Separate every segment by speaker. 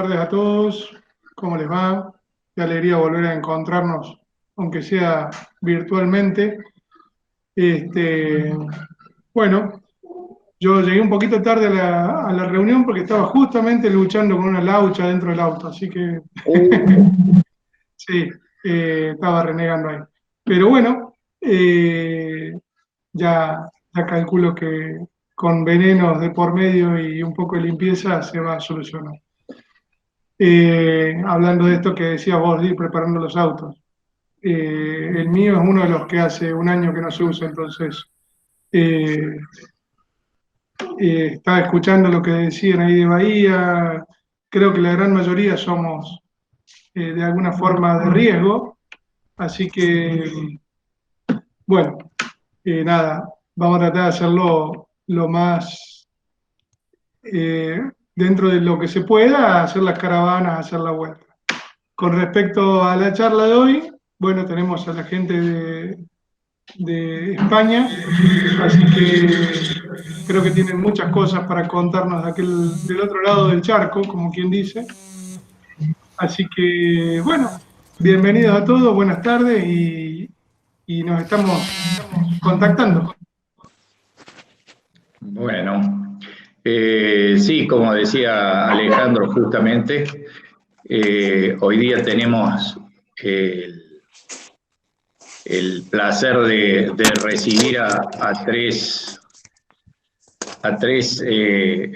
Speaker 1: tardes a todos. ¿Cómo les va? Qué alegría volver a encontrarnos, aunque sea virtualmente. Este, bueno, yo llegué un poquito tarde a la reunión porque estaba justamente luchando con una laucha dentro del auto, así que sí, estaba renegando ahí. Pero bueno, ya calculo que con venenos de por medio y un poco de limpieza se va a solucionar. Hablando de esto que decías vos, de ir preparando los autos. El mío es uno de los que hace un año que no se usa, entonces eh, estaba escuchando lo que decían ahí de Bahía. Creo que la gran mayoría somos de alguna forma de riesgo, así que bueno, nada, vamos a tratar de hacerlo lo más eh, dentro de lo que se pueda, hacer las caravanas, hacer la vuelta. Con respecto a la charla de hoy, bueno, tenemos a la gente de España, así que creo que tienen muchas cosas para contarnos del otro lado del charco, como quien dice. Así que, bueno, bienvenidos a todos, buenas tardes y nos estamos contactando.
Speaker 2: Bueno, sí, como decía Alejandro justamente, hoy día tenemos el placer de recibir a tres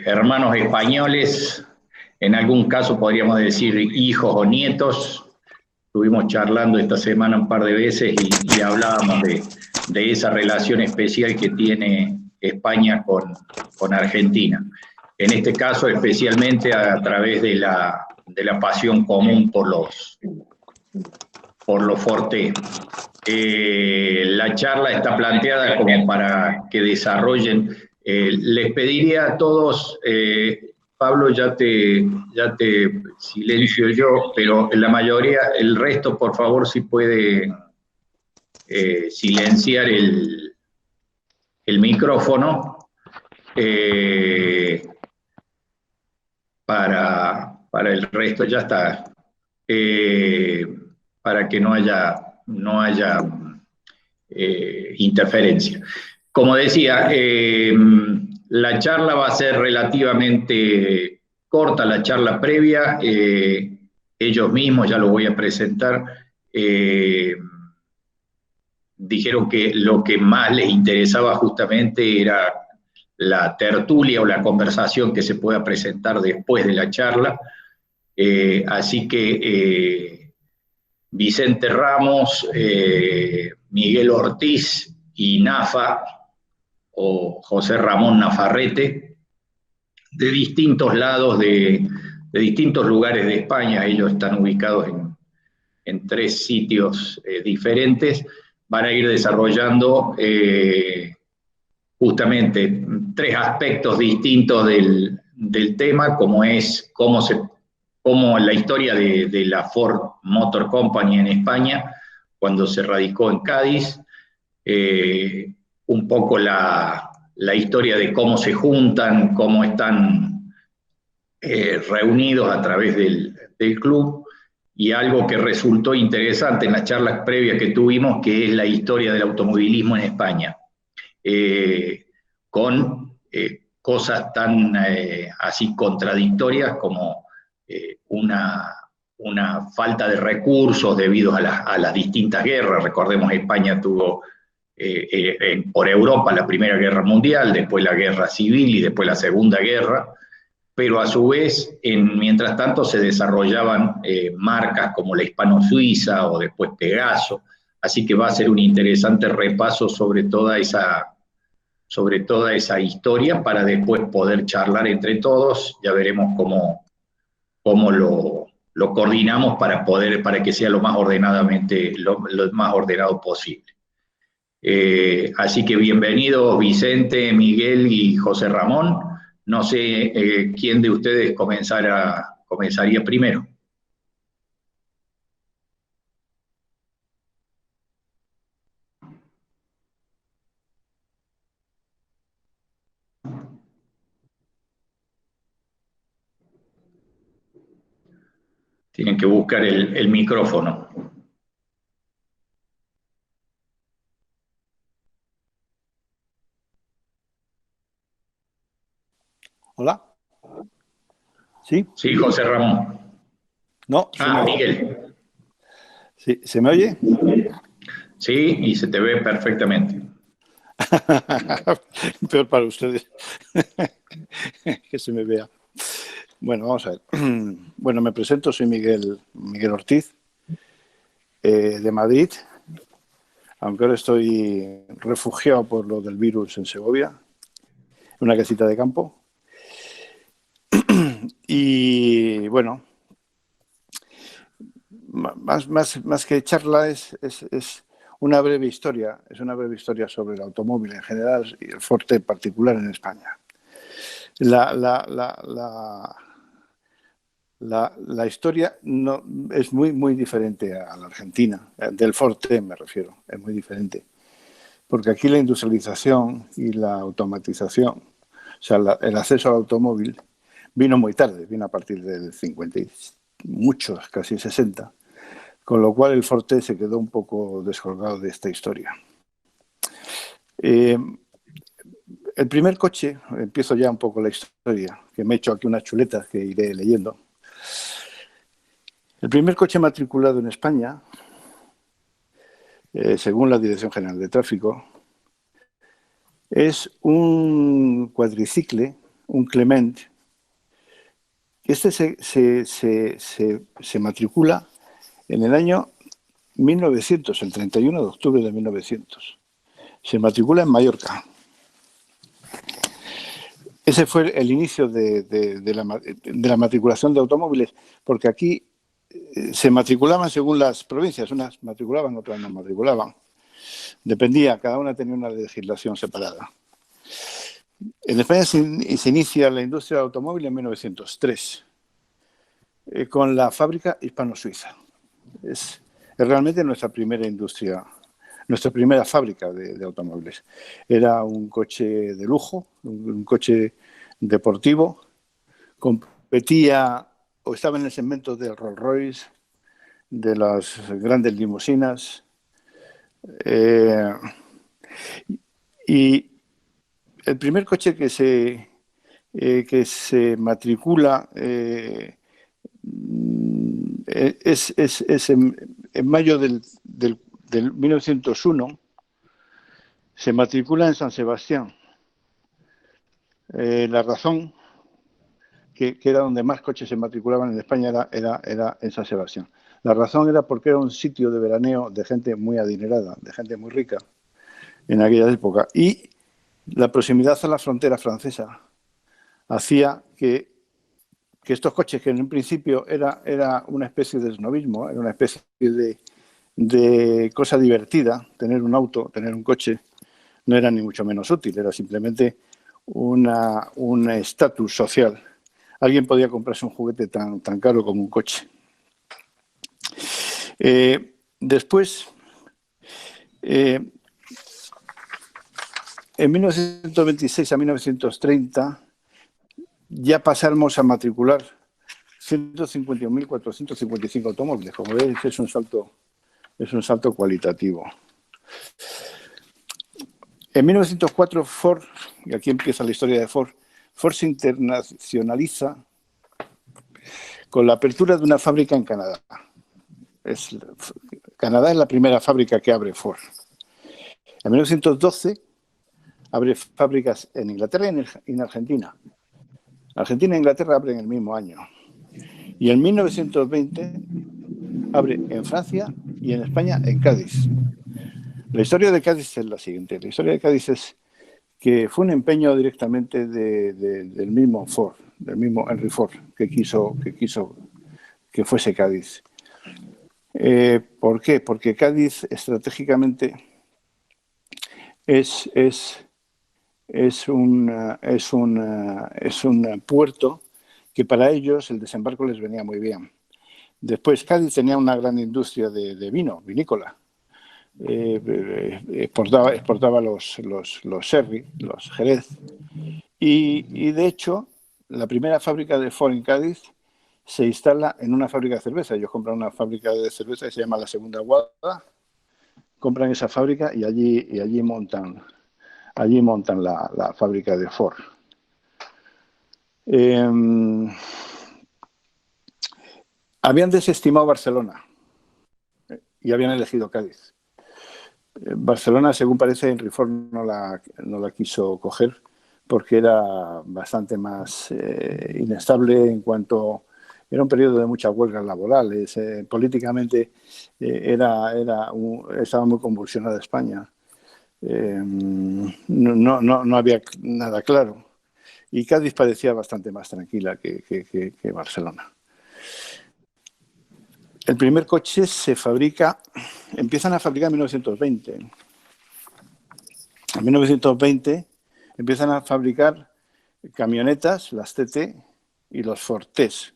Speaker 2: hermanos españoles, en algún caso podríamos decir hijos o nietos. Estuvimos charlando esta semana un par de veces y hablábamos de esa relación especial que tiene España con Argentina. En este caso, especialmente a través de la pasión común por los Forte. La charla está planteada como para que desarrollen. Les pediría a todos, Pablo, ya te silencio yo, pero la mayoría, el resto, por favor, si puede silenciar el micrófono eh, para el resto, ya está. Eh, para que no haya interferencia. Como decía, la charla va a ser relativamente corta, la charla previa. Ellos mismos, ya lo voy a presentar, dijeron que lo que más les interesaba justamente era la tertulia o la conversación que se pueda presentar después de la charla. Así que Vicente Ramos, Miguel Ortiz y Nafa, o José Ramón Nafarrete, de distintos lados, de distintos lugares de España. Ellos están ubicados en tres sitios diferentes. Van a ir desarrollando justamente tres aspectos distintos del tema, como es cómo la historia de la Ford Motor Company en España, cuando se radicó en Cádiz, un poco la historia de cómo se juntan, cómo están reunidos a través del club, y algo que resultó interesante en las charlas previas que tuvimos, que es la historia del automovilismo en España, con cosas tan así contradictorias como una falta de recursos debido a las distintas guerras. Recordemos, España tuvo por Europa la Primera Guerra Mundial, después la Guerra Civil y después la Segunda Guerra, pero a su vez, mientras tanto, se desarrollaban marcas como la Hispano-Suiza o después Pegaso. Así que va a ser un interesante repaso sobre toda esa historia, para después poder charlar entre todos. Ya veremos cómo lo coordinamos para que sea lo más ordenado posible. Así que bienvenidos Vicente, Miguel y José Ramón. No sé quién de ustedes comenzaría primero. Tienen que buscar el micrófono.
Speaker 3: Hola. ¿Sí?
Speaker 2: Sí, José Ramón.
Speaker 3: No,
Speaker 2: Miguel.
Speaker 3: ¿Sí? ¿Se me oye?
Speaker 2: Sí, y se te ve perfectamente.
Speaker 3: Peor para ustedes que se me vea. Bueno, vamos a ver. Bueno, me presento, soy Miguel Ortiz, de Madrid, aunque ahora estoy refugiado por lo del virus en Segovia, en una casita de campo. Y bueno, más que charla es una breve historia, sobre el automóvil en general y el Forte en particular en España. La historia no, es muy diferente a la Argentina, del Forte me refiero, es muy diferente. Porque aquí la industrialización y la automatización, o sea, el acceso al automóvil, vino muy tarde, vino a partir del 50 y muchos, casi 60, con lo cual el Forte se quedó un poco descolgado de esta historia. El primer coche, empiezo ya un poco la historia, que me he hecho aquí unas chuletas que iré leyendo. El primer coche matriculado en España, según la Dirección General de Tráfico, es un cuadricicle, un Clement. Este se matricula en el año 1900, el 31 de octubre de 1900. Se matricula en Mallorca. Ese fue el inicio de la matriculación de automóviles, porque aquí se matriculaban según las provincias, unas matriculaban, otras no matriculaban. Dependía, cada una tenía una legislación separada. En España se inicia la industria del automóvil en 1903, con la fábrica hispano-suiza. Es realmente nuestra primera industria, nuestra primera fábrica de automóviles. Era un coche de lujo, un coche deportivo, competía o estaba en el segmento del Rolls Royce, de las grandes limusinas, y el primer coche que se matricula es en mayo del 1901, se matricula en San Sebastián. La razón que era donde más coches se matriculaban en España era en San Sebastián. La razón era porque era un sitio de veraneo de gente muy adinerada, de gente muy rica en aquella época. Y la proximidad a la frontera francesa hacía que estos coches, que en un principio era una especie de snobismo, era una especie de cosa divertida, tener un auto, tener un coche, no era ni mucho menos útil, era simplemente un estatus social. Alguien podía comprarse un juguete tan caro como un coche. Después, en 1926 a 1930, ya pasamos a matricular 151.455 automóviles. Como veis, es un salto cualitativo. En 1904, Ford, y aquí empieza la historia de Ford, Ford se internacionaliza con la apertura de una fábrica en Canadá. Canadá es la primera fábrica que abre Ford. En 1912 abre fábricas en Inglaterra y en Argentina. Argentina e Inglaterra abren el mismo año. Y en 1920 abre en Francia y en España, en Cádiz. La historia de Cádiz es la siguiente. La historia de Cádiz es que fue un empeño directamente del mismo Ford, del mismo Henry Ford, que quiso que fuese Cádiz. ¿Por qué? Porque Cádiz estratégicamente es un puerto que para ellos el desembarco les venía muy bien. Después, Cádiz tenía una gran industria de vino, vinícola. Exportaba los sherry, los jerez. Y de hecho, la primera fábrica de Ford en Cádiz se instala en una fábrica de cerveza. Ellos compran una fábrica de cerveza que se llama La Segunda Guarda, compran esa fábrica y allí montan la fábrica de Ford. Habían desestimado Barcelona y habían elegido Cádiz. Barcelona, según parece, Henry Ford no la quiso coger porque era bastante más inestable en cuanto... Era un periodo de muchas huelgas laborales. Políticamente estaba muy convulsionada España. No había nada claro. Y Cádiz parecía bastante más tranquila que Barcelona. El primer coche empiezan a fabricar en 1920. En 1920 empiezan a fabricar camionetas, las TT y los Fortés,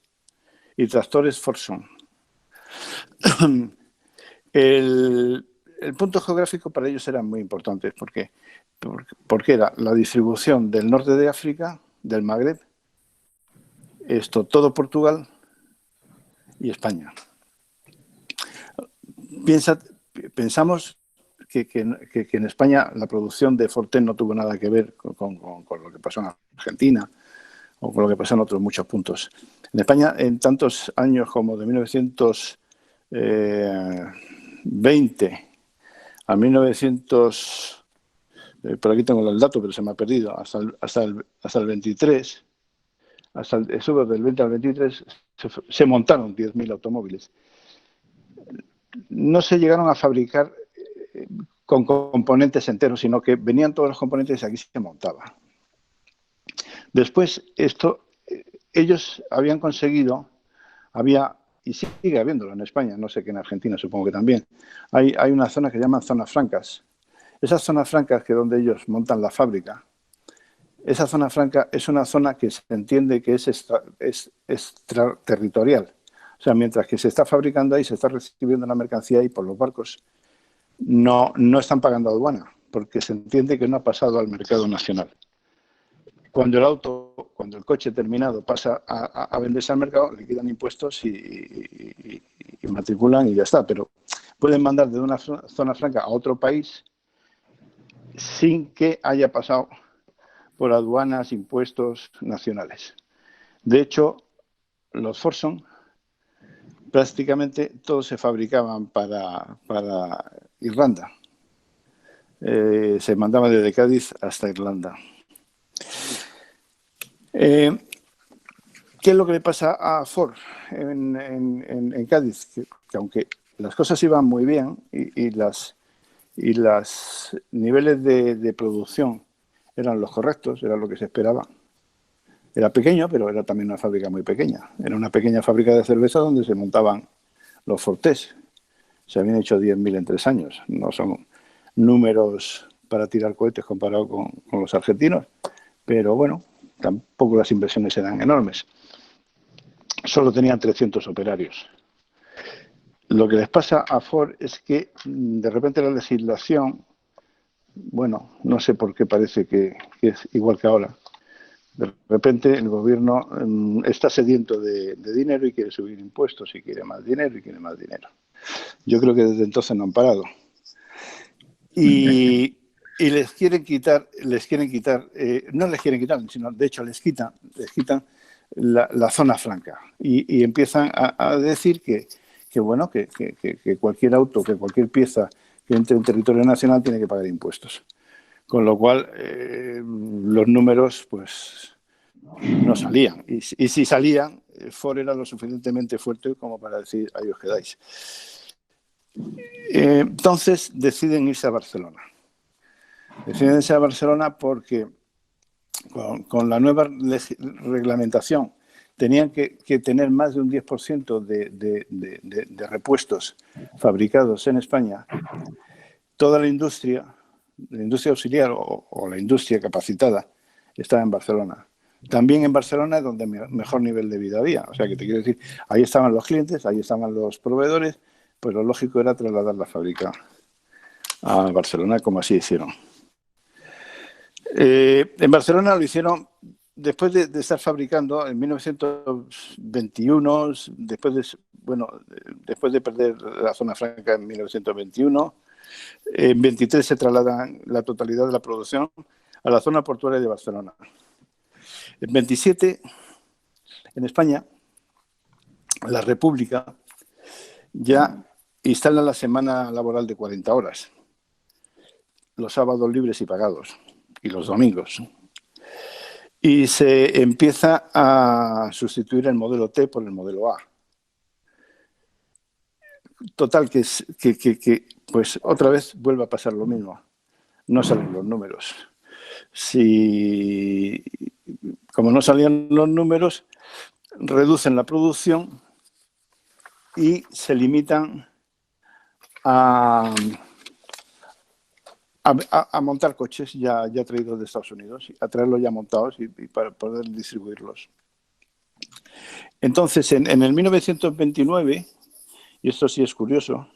Speaker 3: y tractores Forson. El punto geográfico para ellos era muy importante porque era la distribución del norte de África, del Magreb, todo Portugal y España. Pensamos que en España la producción de Fortés no tuvo nada que ver con lo que pasó en Argentina o con lo que pasó en otros muchos puntos. En España, en tantos años como de 1920 a 1900, por aquí tengo el dato, pero se me ha perdido, hasta el 23, eso del 20 al 23, se montaron 10.000 automóviles. No se llegaron a fabricar con componentes enteros, sino que venían todos los componentes y aquí se montaba. Después, ellos habían conseguido, y sigue habiéndolo en España, no sé que en Argentina supongo que también, hay una zona que llaman zonas francas. Esas zonas francas, que es donde ellos montan la fábrica, esa zona franca es una zona que se entiende que es extraterritorial. O sea, mientras que se está fabricando ahí, se está recibiendo la mercancía ahí por los barcos, no están pagando aduana, porque se entiende que no ha pasado al mercado nacional. Cuando el coche terminado pasa a venderse al mercado, le quitan impuestos y matriculan y ya está. Pero pueden mandar de una zona franca a otro país sin que haya pasado por aduanas, impuestos nacionales. De hecho, los Forson prácticamente todos se fabricaban para Irlanda. Se mandaban desde Cádiz hasta Irlanda. ¿Qué es lo que le pasa a Ford en Cádiz? Que aunque las cosas iban muy bien y los niveles de producción eran los correctos, era lo que se esperaba. Era pequeño, pero era también una fábrica muy pequeña. Era una pequeña fábrica de cerveza donde se montaban los Fortés. Se habían hecho 10.000 en 3 años. No son números para tirar cohetes comparado con los argentinos, pero bueno, tampoco las inversiones eran enormes. Solo tenían 300 operarios. Lo que les pasa a Ford es que de repente la legislación, bueno, no sé por qué parece que es igual que ahora. De repente el gobierno está sediento de dinero y quiere subir impuestos y quiere más dinero y quiere más dinero. Yo creo que desde entonces no han parado. Y les quieren quitar, no les quieren quitar, sino de hecho les quitan la zona franca y empiezan a decir que cualquier auto, que cualquier pieza que entre en territorio nacional tiene que pagar impuestos. Con lo cual los números pues no salían. Y si salían, Ford era lo suficientemente fuerte como para decir, ahí os quedáis. Entonces deciden irse a Barcelona. Deciden irse a Barcelona porque con la nueva reglamentación tenían que tener más de un 10% de repuestos fabricados en España. Toda la industria auxiliar o la industria capacitada estaba en Barcelona. También en Barcelona es donde mejor nivel de vida había. O sea, que te quiero decir, ahí estaban los clientes, ahí estaban los proveedores, pues lo lógico era trasladar la fábrica a Barcelona, como así hicieron. En Barcelona lo hicieron después de estar fabricando en 1921, después de perder la zona franca en 1921, en 23 se traslada la totalidad de la producción a la zona portuaria de Barcelona. En 27, en España, la República ya instala la semana laboral de 40 horas, los sábados libres y pagados, y los domingos. Y se empieza a sustituir el modelo T por el modelo A. Total, pues otra vez vuelve a pasar lo mismo. No salen los números. Como no salían los números, reducen la producción y se limitan a montar coches ya traídos de Estados Unidos, a traerlos ya montados y para poder distribuirlos. Entonces, en el 1929, y esto sí es curioso,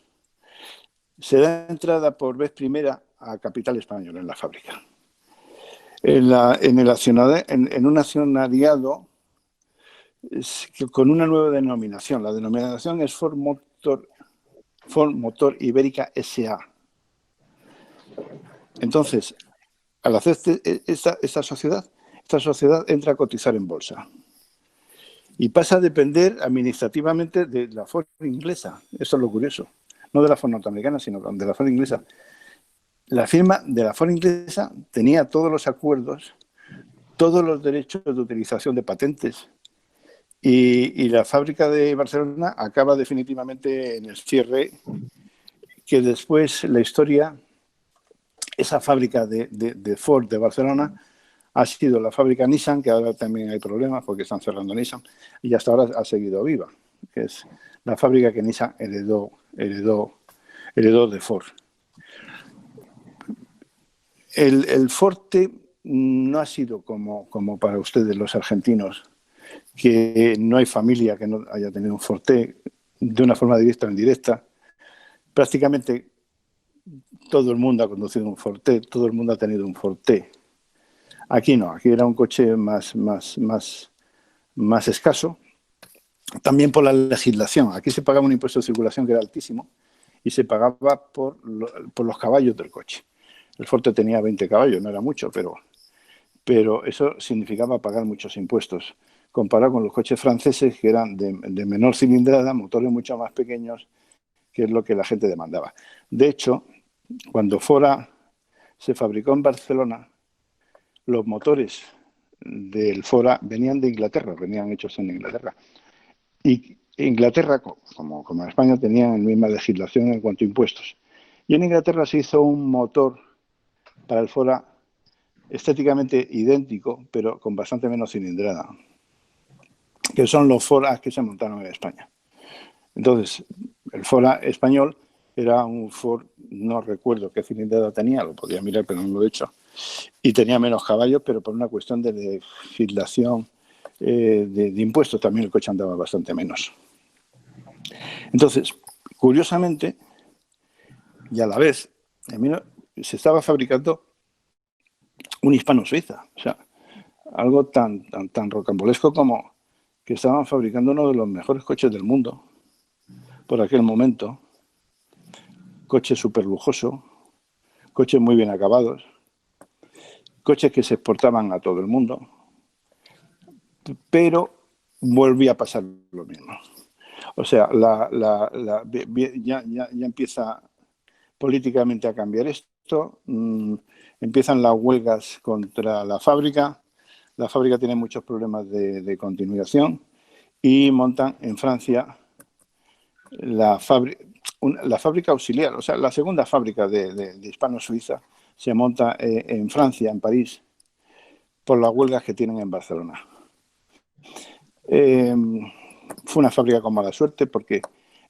Speaker 3: se da entrada por vez primera a capital español en la fábrica. En un accionariado con una nueva denominación. La denominación es Ford Motor Ibérica S.A. Entonces, al hacer esta sociedad entra a cotizar en bolsa y pasa a depender administrativamente de la Ford inglesa. Eso es lo curioso. No de la Ford norteamericana, sino de la Ford inglesa. La firma de la Ford inglesa tenía todos los acuerdos, todos los derechos de utilización de patentes, y la fábrica de Barcelona acaba definitivamente en el cierre, que después la historia, esa fábrica de Ford de Barcelona ha sido la fábrica Nissan, que ahora también hay problemas porque están cerrando Nissan, y hasta ahora ha seguido viva, que es la fábrica que Nissan heredó de Ford. El Forte no ha sido como para ustedes los argentinos, que no hay familia que no haya tenido un Forte de una forma directa o indirecta. Prácticamente todo el mundo ha conducido un Forte, todo el mundo ha tenido un Forte. Aquí no, aquí era un coche más escaso. También por la legislación. Aquí se pagaba un impuesto de circulación que era altísimo y se pagaba por los caballos del coche. El Forte tenía 20 caballos, no era mucho, pero eso significaba pagar muchos impuestos, comparado con los coches franceses, que eran de menor cilindrada, motores mucho más pequeños, que es lo que la gente demandaba. De hecho, cuando Fora se fabricó en Barcelona, los motores del Fora venían de Inglaterra, venían hechos en Inglaterra. Y Inglaterra, como en España, tenían la misma legislación en cuanto a impuestos. Y en Inglaterra se hizo un motor para el Fora estéticamente idéntico, pero con bastante menos cilindrada, que son los Foras que se montaron en España. Entonces, el Fora español era un Ford, no recuerdo qué cilindrada tenía, lo podía mirar, pero no lo he hecho, y tenía menos caballos, pero por una cuestión de legislación de impuestos también el coche andaba bastante menos. Entonces, curiosamente, y a la vez, se estaba fabricando un hispano-suiza, o sea, algo tan rocambolesco como que estaban fabricando uno de los mejores coches del mundo por aquel momento, coche súper lujoso, coches muy bien acabados, coches que se exportaban a todo el mundo, pero volvía a pasar lo mismo. O sea, ya empieza políticamente a cambiar esto, empiezan las huelgas contra la fábrica tiene muchos problemas de continuación y montan en Francia la fábrica auxiliar, o sea, la segunda fábrica de hispano-suiza se monta en Francia, en París, por las huelgas que tienen en Barcelona. Fue una fábrica con mala suerte porque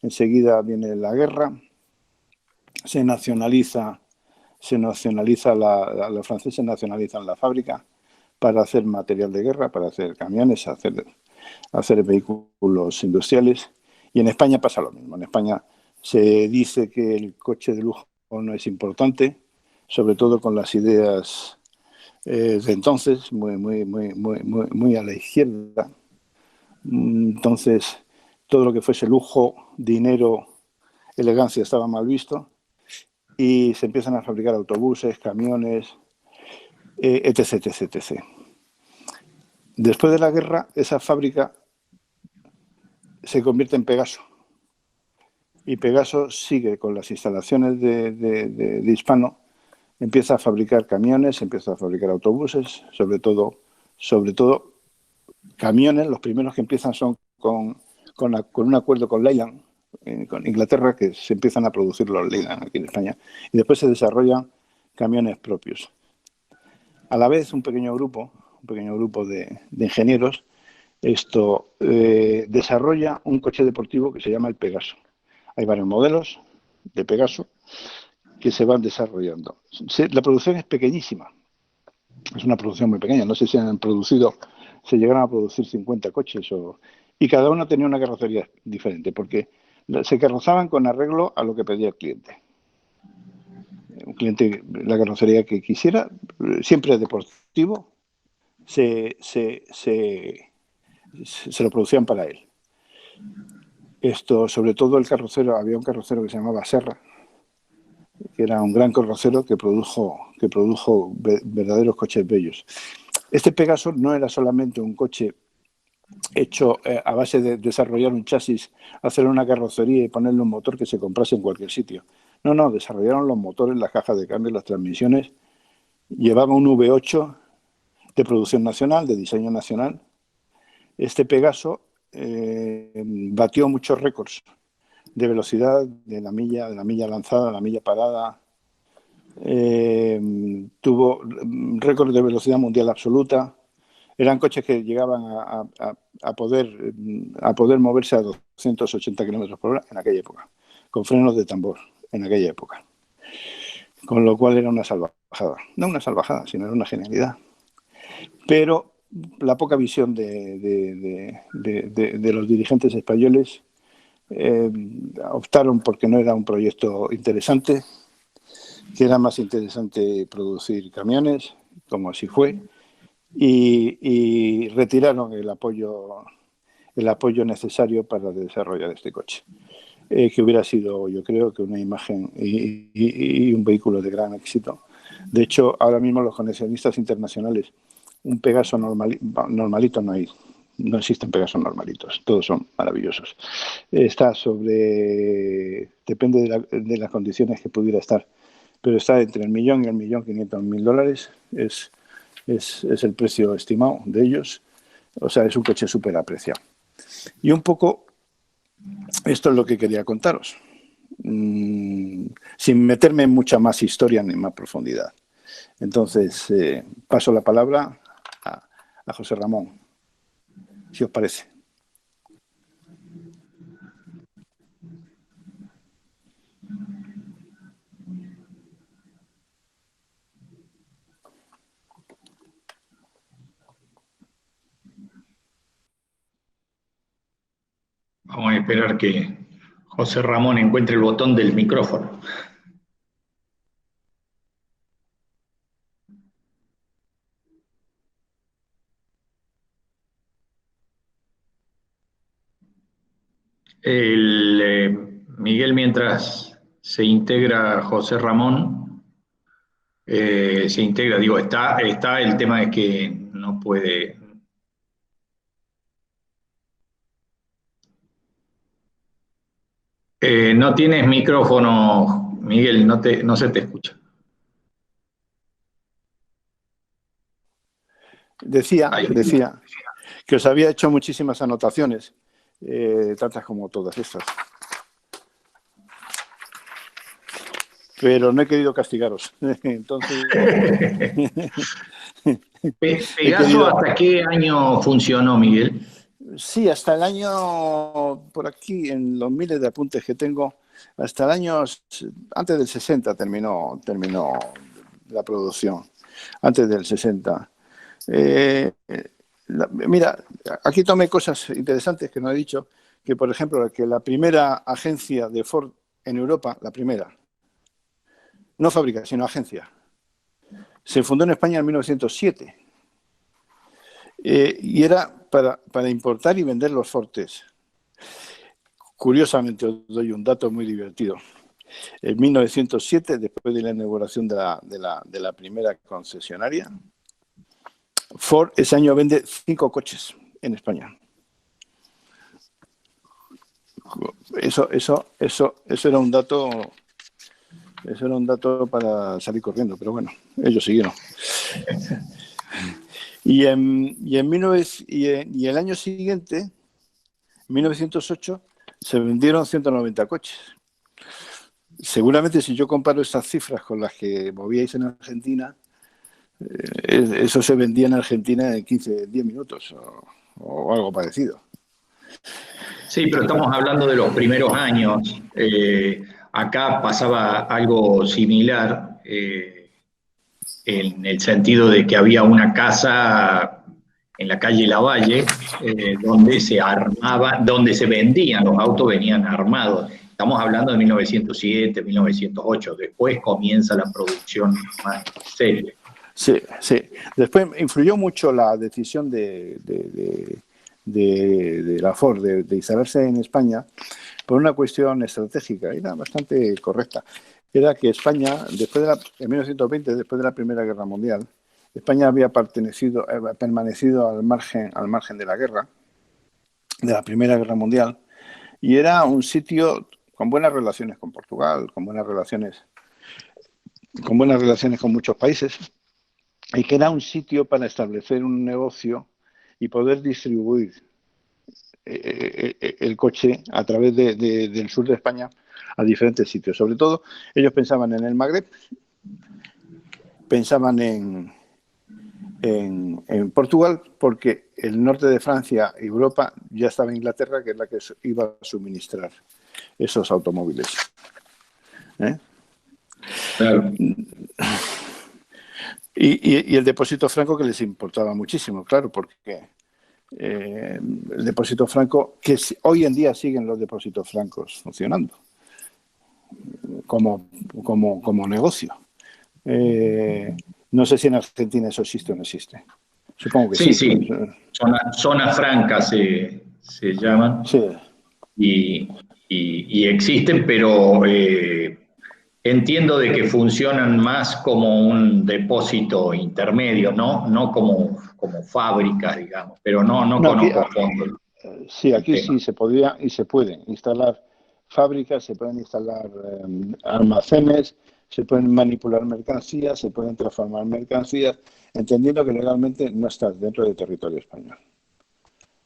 Speaker 3: enseguida viene la guerra, los franceses nacionalizan la fábrica para hacer material de guerra, para hacer camiones, hacer vehículos industriales. Y en España pasa lo mismo. En España se dice que el coche de lujo no es importante, sobre todo con las ideas de entonces, muy a la izquierda. Entonces, todo lo que fuese lujo, dinero, elegancia estaba mal visto y se empiezan a fabricar autobuses, camiones, etc, etc, etc. Después de la guerra, esa fábrica se convierte en Pegaso. Y Pegaso sigue con las instalaciones de Hispano, empieza a fabricar camiones, empieza a fabricar autobuses, sobre todo camiones. Los primeros que empiezan son con un acuerdo con Leyland, con Inglaterra, que se empiezan a producir los Leyland aquí en España. Y después se desarrollan camiones propios. A la vez, un pequeño grupo de ingenieros desarrolla un coche deportivo que se llama el Pegaso. Hay varios modelos de Pegaso que se van desarrollando. La producción es pequeñísima, es una producción muy pequeña. No sé si se llegaron a producir 50 coches y cada uno tenía una carrocería diferente porque se carrozaban con arreglo a lo que pedía el cliente. Un cliente, la carrocería que quisiera, siempre deportivo, se lo producían para él. Sobre todo había un carrocero que se llamaba Serra, que era un gran carrocero que produjo verdaderos coches bellos. Este Pegaso no era solamente un coche hecho a base de desarrollar un chasis, hacer una carrocería y ponerle un motor que se comprase en cualquier sitio. No, desarrollaron los motores, las cajas de cambio, las transmisiones. Llevaba un V8 de producción nacional, de diseño nacional. Este Pegaso batió muchos récords de velocidad, de la milla lanzada, la milla parada. Tuvo récord de velocidad mundial absoluta. Eran coches que llegaban a poder moverse a 280 kilómetros por hora en aquella época, con frenos de tambor en aquella época. Con lo cual era una salvajada. No una salvajada, sino era una genialidad. Pero la poca visión de los dirigentes españoles optaron porque no era un proyecto interesante, que era más interesante producir camiones, como así fue, y retiraron el apoyo necesario para desarrollar este coche, que hubiera sido, yo creo, que una imagen y un vehículo de gran éxito. De hecho, ahora mismo los coleccionistas internacionales, un Pegaso normalito no hay. No existen Pegasos normalitos, todos son maravillosos. Depende de las condiciones que pudiera estar, pero está entre el 1.000.000 y el 1.500.000 dólares, es el precio estimado de ellos. O sea, es un coche súper apreciado. Y un poco, esto es lo que quería contaros, sin meterme en mucha más historia ni más profundidad. Entonces, paso la palabra a José Ramón, si os parece.
Speaker 2: Vamos a esperar que José Ramón encuentre el botón del micrófono. Miguel, mientras se integra José Ramón, está el tema de que no puede. No tienes micrófono, Miguel, no se te escucha.
Speaker 3: Decía que os había hecho muchísimas anotaciones, tantas como todas estas. Pero no he querido castigaros. Entonces.
Speaker 2: ¿Pegaso hasta qué año funcionó, Miguel?
Speaker 3: Sí, hasta el año, por aquí, en los miles de apuntes que tengo, hasta el año, antes del 60 terminó la producción, antes del 60. Mira, aquí tomé cosas interesantes que no he dicho, que por ejemplo, que la primera agencia de Ford en Europa, la primera, no fábrica, sino agencia, Se fundó en España en 1907 y era para importar y vender los Fortes. Curiosamente, os doy un dato muy divertido. En 1907, después de la inauguración de la primera concesionaria, Ford ese año vende 5 coches en España. Eso era un dato. Eso era un dato para salir corriendo, pero bueno, ellos siguieron. Y el año siguiente, 1908, se vendieron 190 coches. Seguramente si yo comparo estas cifras con las que movíais en Argentina, eso se vendía en Argentina en 10 minutos o algo parecido.
Speaker 2: Sí, pero estamos hablando de los primeros años. Acá pasaba algo similar, en el sentido de que había una casa en la calle Lavalle, donde se vendían, los autos venían armados. Estamos hablando de 1907, 1908. Después comienza la producción más seria.
Speaker 3: Sí, sí. Después influyó mucho la decisión de la Ford de instalarse en España por una cuestión estratégica. Era bastante correcta. Era que España, en 1920, después de la Primera Guerra Mundial, España había permanecido al margen de la guerra, de la Primera Guerra Mundial, y era un sitio con buenas relaciones con Portugal, con buenas relaciones con muchos países, y que era un sitio para establecer un negocio y poder distribuir el coche a través del sur de España a diferentes sitios. Sobre todo, ellos pensaban en el Magreb, pensaban en Portugal, porque el norte de Francia y Europa ya estaba Inglaterra, que es la que iba a suministrar esos automóviles.
Speaker 2: Claro.
Speaker 3: Y el depósito franco, que les importaba muchísimo, claro, porque el depósito franco, que hoy en día siguen los depósitos francos funcionando como negocio. No sé si en Argentina eso existe o no existe. Supongo que sí.
Speaker 2: Sí. Zona franca se llaman.
Speaker 3: Sí.
Speaker 2: Y existen, pero entiendo de que funcionan más como un depósito intermedio, no como fábricas, digamos, pero no conozco a fondo.
Speaker 3: Sí, aquí sí se podía y se pueden instalar fábricas, se pueden instalar almacenes, se pueden manipular mercancías, se pueden transformar mercancías, entendiendo que legalmente no estás dentro del territorio español.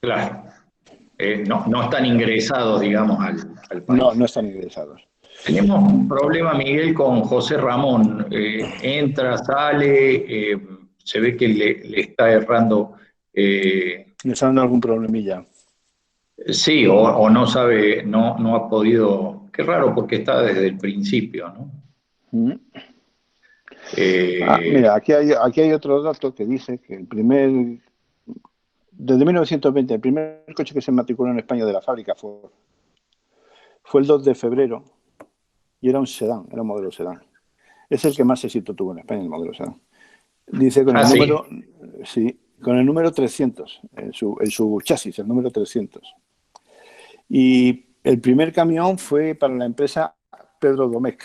Speaker 2: Claro. No están ingresados, digamos, al país.
Speaker 3: No están ingresados.
Speaker 2: Tenemos un problema, Miguel, con José Ramón. Entra, sale, se ve que le está errando.
Speaker 3: ¿Le está dando algún problemilla?
Speaker 2: Sí, o no sabe, no ha podido. Qué raro, porque está desde el principio, ¿no?
Speaker 3: Mira, aquí hay otro dato que dice que desde 1920, el primer coche que se matriculó en España de la fábrica fue el 2 de febrero y era un sedán, era un modelo sedán. Es el que más éxito tuvo en España, el modelo sedán. Dice con el número 300, en su chasis, el número 300. Y el primer camión fue para la empresa Pedro Domecq.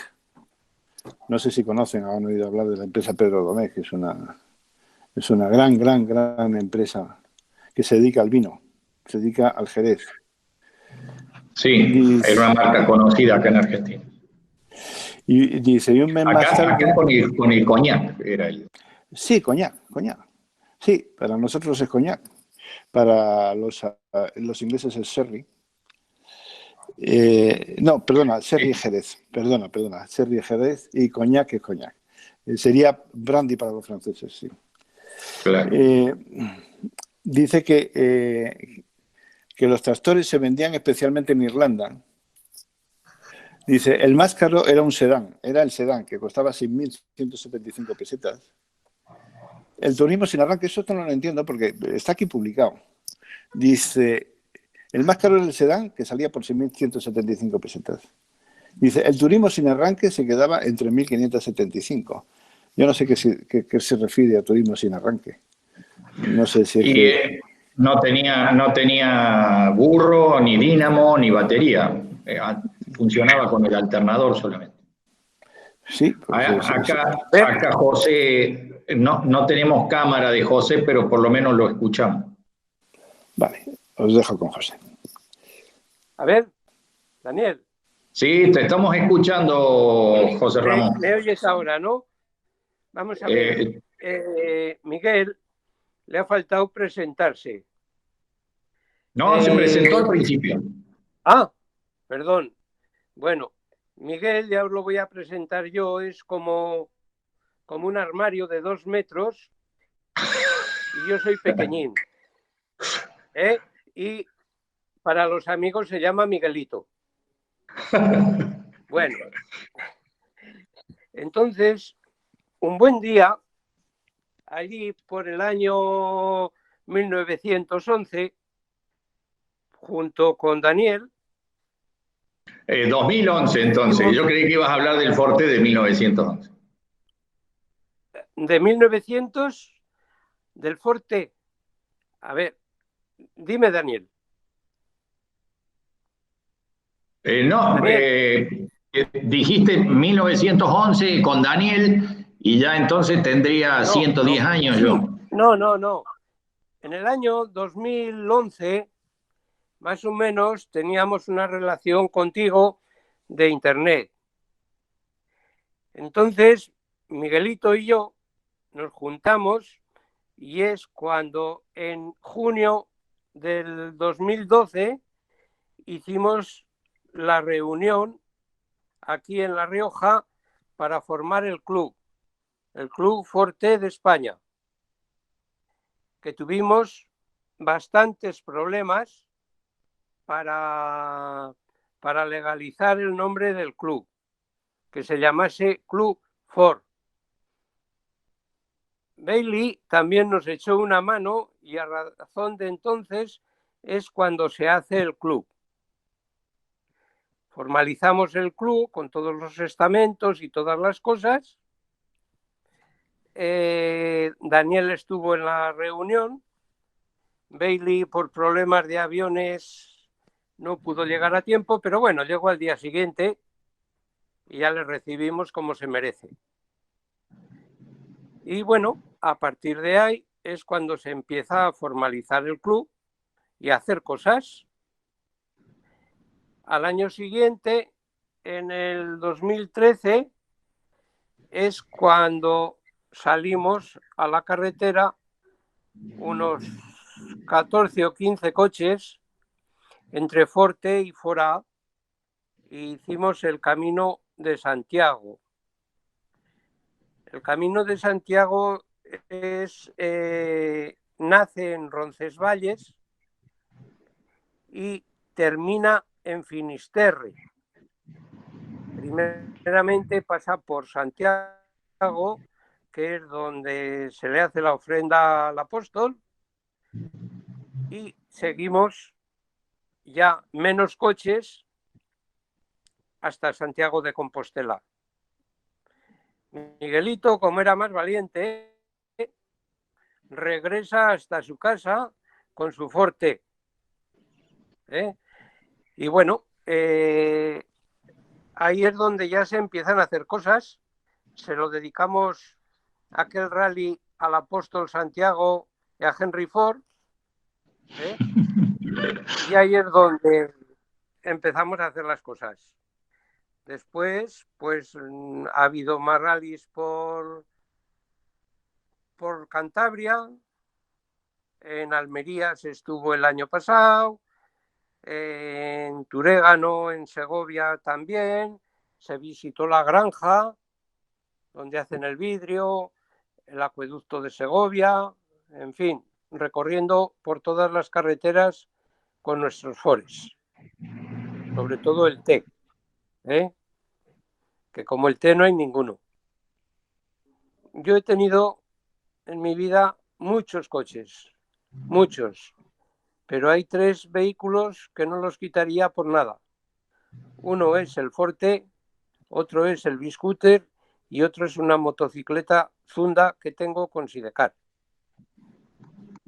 Speaker 3: No sé si conocen o han oído hablar de la empresa Pedro Domecq, que es una gran empresa que se dedica al vino, se dedica al Jerez.
Speaker 2: Sí, es una marca conocida acá en Argentina.
Speaker 3: Y dice, y un mes más tarde...
Speaker 2: Acá con el coñac era el...
Speaker 3: Sí, coñac. Sí, para nosotros es coñac. Para los ingleses es sherry. Sherry Jerez. Perdona. Sherry Jerez y coñac es coñac. Sería brandy para los franceses, sí.
Speaker 2: Claro.
Speaker 3: Dice que los tractores se vendían especialmente en Irlanda. Dice, el más caro era el sedán, que costaba 6.175 pesetas. El turismo sin arranque, eso no lo entiendo porque está aquí publicado. Dice, el más caro era el sedán, que salía por 6.175 pesetas. Dice, el turismo sin arranque se quedaba entre 1.575. Yo no sé qué se refiere a turismo sin arranque. No sé si es
Speaker 2: Y
Speaker 3: que...
Speaker 2: no tenía burro, ni dínamo, ni batería. Funcionaba con el alternador solamente.
Speaker 3: Sí, pues
Speaker 2: Acá José, no tenemos cámara de José, pero por lo menos lo escuchamos.
Speaker 3: Vale, os dejo con José.
Speaker 4: A ver, Daniel.
Speaker 2: Sí, te estamos escuchando, José Ramón.
Speaker 4: Me oyes ahora, ¿no? Vamos a ver. Miguel, le ha faltado presentarse.
Speaker 2: No, se presentó al principio.
Speaker 4: Ah, perdón. Bueno, Miguel, ya os lo voy a presentar yo, es como un armario de 2 metros y yo soy pequeñín. Y para los amigos se llama Miguelito. Bueno, entonces, un buen día, allí por el año 1911, junto con Daniel.
Speaker 2: 2011, entonces. Yo creí que ibas a hablar del Forte de 1911.
Speaker 4: De 1900, del Forte. A ver, dime, Daniel.
Speaker 2: Dijiste 1911 con Daniel y ya entonces tendría 110 años
Speaker 4: sí,
Speaker 2: yo.
Speaker 4: No. En el año 2011, más o menos, teníamos una relación contigo de internet. Entonces, Miguelito y yo nos juntamos y es cuando en junio del 2012 hicimos la reunión aquí en La Rioja para formar el Club Forte de España, que tuvimos bastantes problemas para legalizar el nombre del club, que se llamase Club Fort. Bailey también nos echó una mano y a razón de entonces es cuando se hace el club. Formalizamos el club con todos los estamentos y todas las cosas. Daniel estuvo en la reunión. Bailey, por problemas de aviones, no pudo llegar a tiempo, pero bueno, llegó al día siguiente y ya le recibimos como se merece. Y bueno, a partir de ahí es cuando se empieza a formalizar el club y a hacer cosas. Al año siguiente, en el 2013, es cuando salimos a la carretera unos 14 o 15 coches entre Forte y Forá y hicimos el Camino de Santiago. El Camino de Santiago nace en Roncesvalles y termina en Finisterre. Primeramente pasa por Santiago, que es donde se le hace la ofrenda al apóstol, y seguimos ya menos coches hasta Santiago de Compostela. Miguelito, como era más valiente, regresa hasta su casa con su Forte. Y bueno, ahí es donde ya se empiezan a hacer cosas. Se lo dedicamos a aquel rally al apóstol Santiago y a Henry Ford. Y ahí es donde empezamos a hacer las cosas. Después, pues ha habido más rallies por Cantabria. En Almería se estuvo el año pasado. En Turégano, en Segovia también. Se visitó la granja donde hacen el vidrio, el acueducto de Segovia, en fin, recorriendo por todas las carreteras con nuestros Fords, sobre todo el T, que como el T no hay ninguno. Yo he tenido en mi vida muchos coches, muchos, pero hay 3 vehículos que no los quitaría por nada. Uno es el Forte, otro es el B-Scooter y otro es una motocicleta Zunda que tengo con sidecar.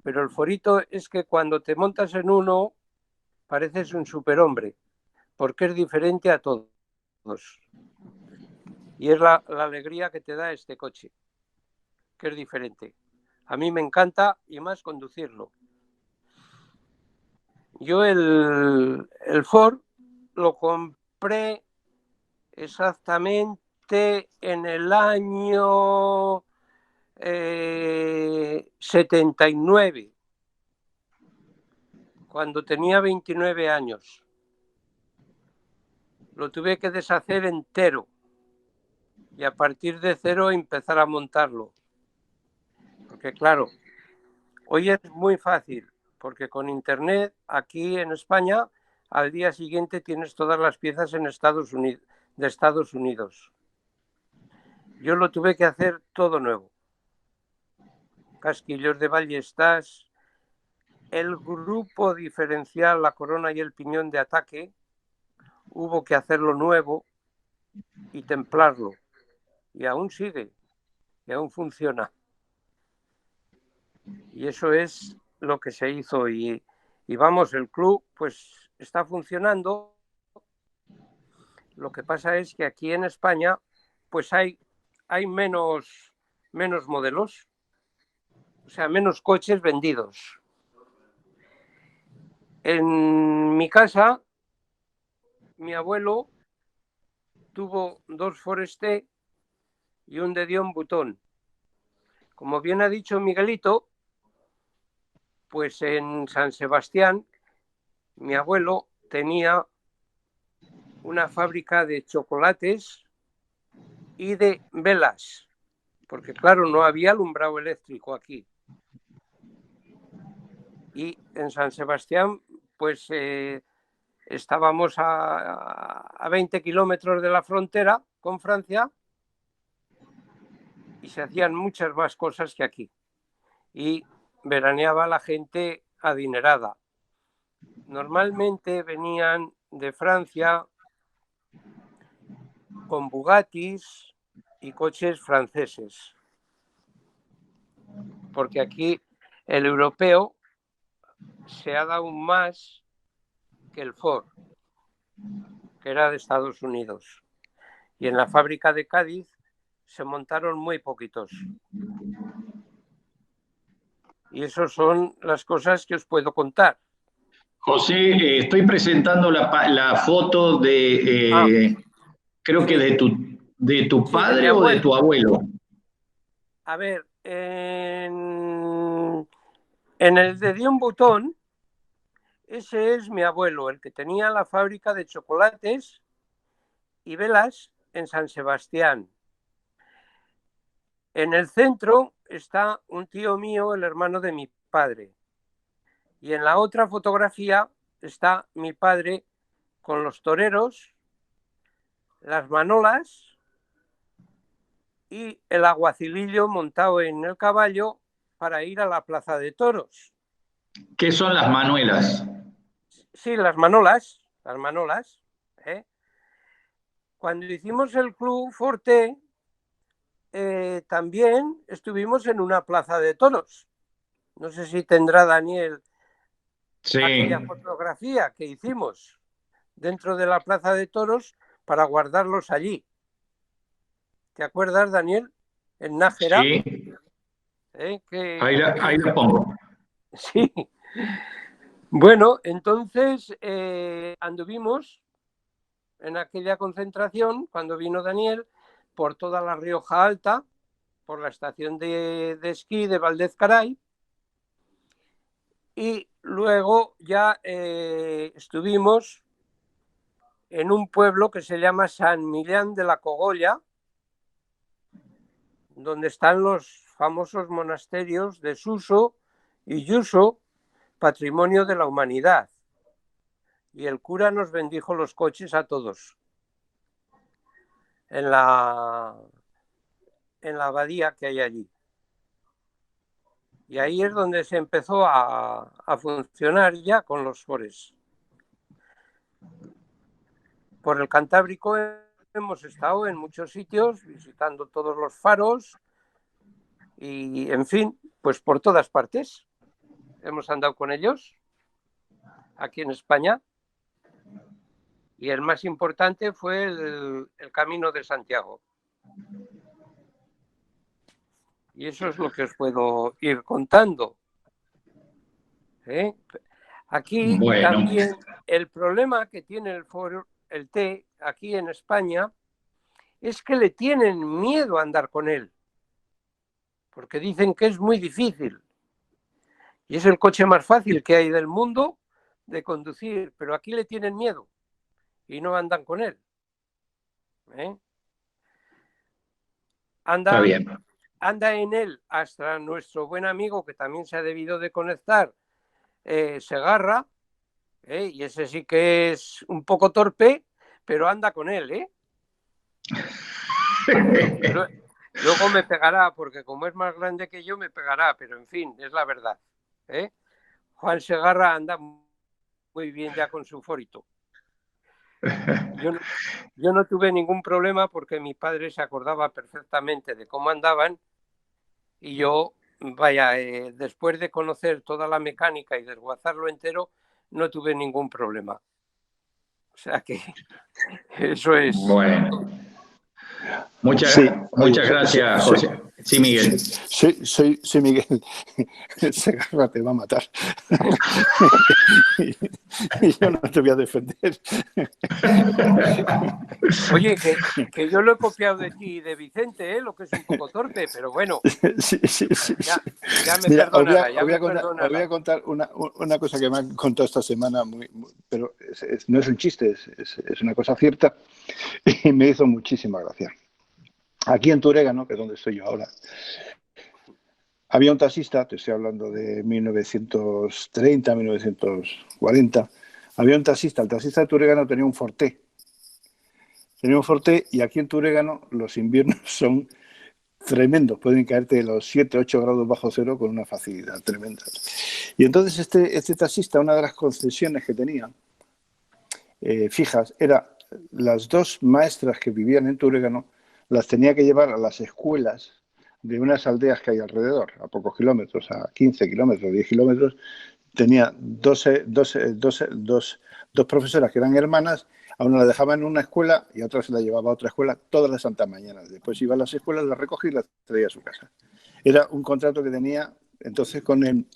Speaker 4: Pero el forito es que cuando te montas en uno pareces un superhombre, porque es diferente a todos. Y es la alegría que te da este coche, que es diferente. A mí me encanta y más conducirlo. Yo el Ford lo compré exactamente en el año 79, cuando tenía 29 años. Lo tuve que deshacer entero y a partir de cero empezar a montarlo. Porque claro, hoy es muy fácil, porque con internet aquí en España al día siguiente tienes todas las piezas en Estados Unidos. Yo lo tuve que hacer todo nuevo. Casquillos de ballestas, el grupo diferencial, la corona y el piñón de ataque, hubo que hacerlo nuevo y templarlo. Y aún sigue, y aún funciona. Y eso es lo que se hizo. Y vamos, el club pues está funcionando. Lo que pasa es que aquí en España pues hay menos modelos, o sea, menos coches vendidos. En mi casa, mi abuelo tuvo 2 Forester y un de Dion Button. Como bien ha dicho Miguelito, pues en San Sebastián mi abuelo tenía una fábrica de chocolates y de velas, porque claro, no había alumbrado eléctrico aquí. Y en San Sebastián, pues estábamos a 20 kilómetros de la frontera con Francia y se hacían muchas más cosas que aquí. Y veraneaba la gente adinerada. Normalmente venían de Francia con Bugattis y coches franceses, porque aquí el europeo se ha dado más que el Ford, que era de Estados Unidos. Y en la fábrica de Cádiz se montaron muy poquitos. Y esas son las cosas que os puedo contar.
Speaker 2: José, estoy presentando la foto de, creo que de tu
Speaker 4: Sí, de mi
Speaker 2: padre o de tu abuelo.
Speaker 4: A ver, en el de Dion Button, ese es mi abuelo, el que tenía la fábrica de chocolates y velas en San Sebastián. En el centro está un tío mío, el hermano de mi padre. Y en la otra fotografía está mi padre con los toreros, las manolas y el aguacilillo montado en el caballo para ir a la plaza de toros.
Speaker 2: ¿Qué son las manuelas?
Speaker 4: Sí, las manolas. Cuando hicimos el Club Forte, también estuvimos en una plaza de toros. No sé si tendrá Daniel aquella fotografía que hicimos dentro de la plaza de toros para guardarlos allí. ¿Te acuerdas, Daniel? En Nájera.
Speaker 2: Sí. Ahí la pongo.
Speaker 4: Sí. Bueno, entonces anduvimos en aquella concentración, cuando vino Daniel, por toda la Rioja Alta, por la estación de esquí de Valdezcaray, y luego ya estuvimos en un pueblo que se llama San Millán de la Cogolla, donde están los famosos monasterios de Suso y Yuso, patrimonio de la humanidad. Y el cura nos bendijo los coches a todos en la abadía que hay allí. Y ahí es donde se empezó a funcionar ya con los Fores. Por el Cantábrico hemos estado en muchos sitios, visitando todos los faros y, en fin, pues por todas partes. Hemos andado con ellos aquí en España. Y el más importante fue el Camino de Santiago. Y eso es lo que os puedo ir contando. Aquí
Speaker 2: Bueno,
Speaker 4: también el problema que tiene el T aquí en España es que le tienen miedo a andar con él, porque dicen que es muy difícil. Y es el coche más fácil que hay del mundo de conducir, pero aquí le tienen miedo y no andan con él.
Speaker 2: está bien.
Speaker 4: Anda en él hasta nuestro buen amigo, que también se ha debido de conectar, Segarra, y ese sí que es un poco torpe, pero anda con él, Luego me pegará, porque como es más grande que yo, me pegará, pero en fin, es la verdad. Juan Segarra anda muy bien ya con su forito. Yo no tuve ningún problema porque mi padre se acordaba perfectamente de cómo andaban y yo, vaya, después de conocer toda la mecánica y desguazarlo entero, no tuve ningún problema. O sea que eso es.
Speaker 2: Bueno. Muchas gracias, José. Sí, Miguel.
Speaker 3: Soy Miguel. Segarra te va a matar. Y yo no te voy a defender.
Speaker 4: Oye, que yo lo he copiado de ti y de Vicente, lo que es un poco torpe, pero bueno.
Speaker 3: Sí.
Speaker 4: Ya me perdonará.
Speaker 3: Os voy a contar una cosa que me han contado esta semana, pero no es un chiste, es una cosa cierta y me hizo muchísima gracia. Aquí en Turégano, que es donde estoy yo ahora, había un taxista, te estoy hablando de 1930, 1940, había un taxista, el taxista de Turégano tenía un Forte. Y aquí en Turégano los inviernos son tremendos, pueden caerte de los 7, 8 grados bajo cero con una facilidad tremenda. Y entonces este taxista, una de las concesiones que tenía fijas, era las dos maestras que vivían en Turégano, las tenía que llevar a las escuelas de unas aldeas que hay alrededor, a pocos kilómetros, a 15 kilómetros, 10 kilómetros. Tenía dos profesoras que eran hermanas, a una la dejaba en una escuela y a otra se la llevaba a otra escuela todas las santas mañanas. Después iba a las escuelas, las recogía y las traía a su casa. Era un contrato que tenía entonces con el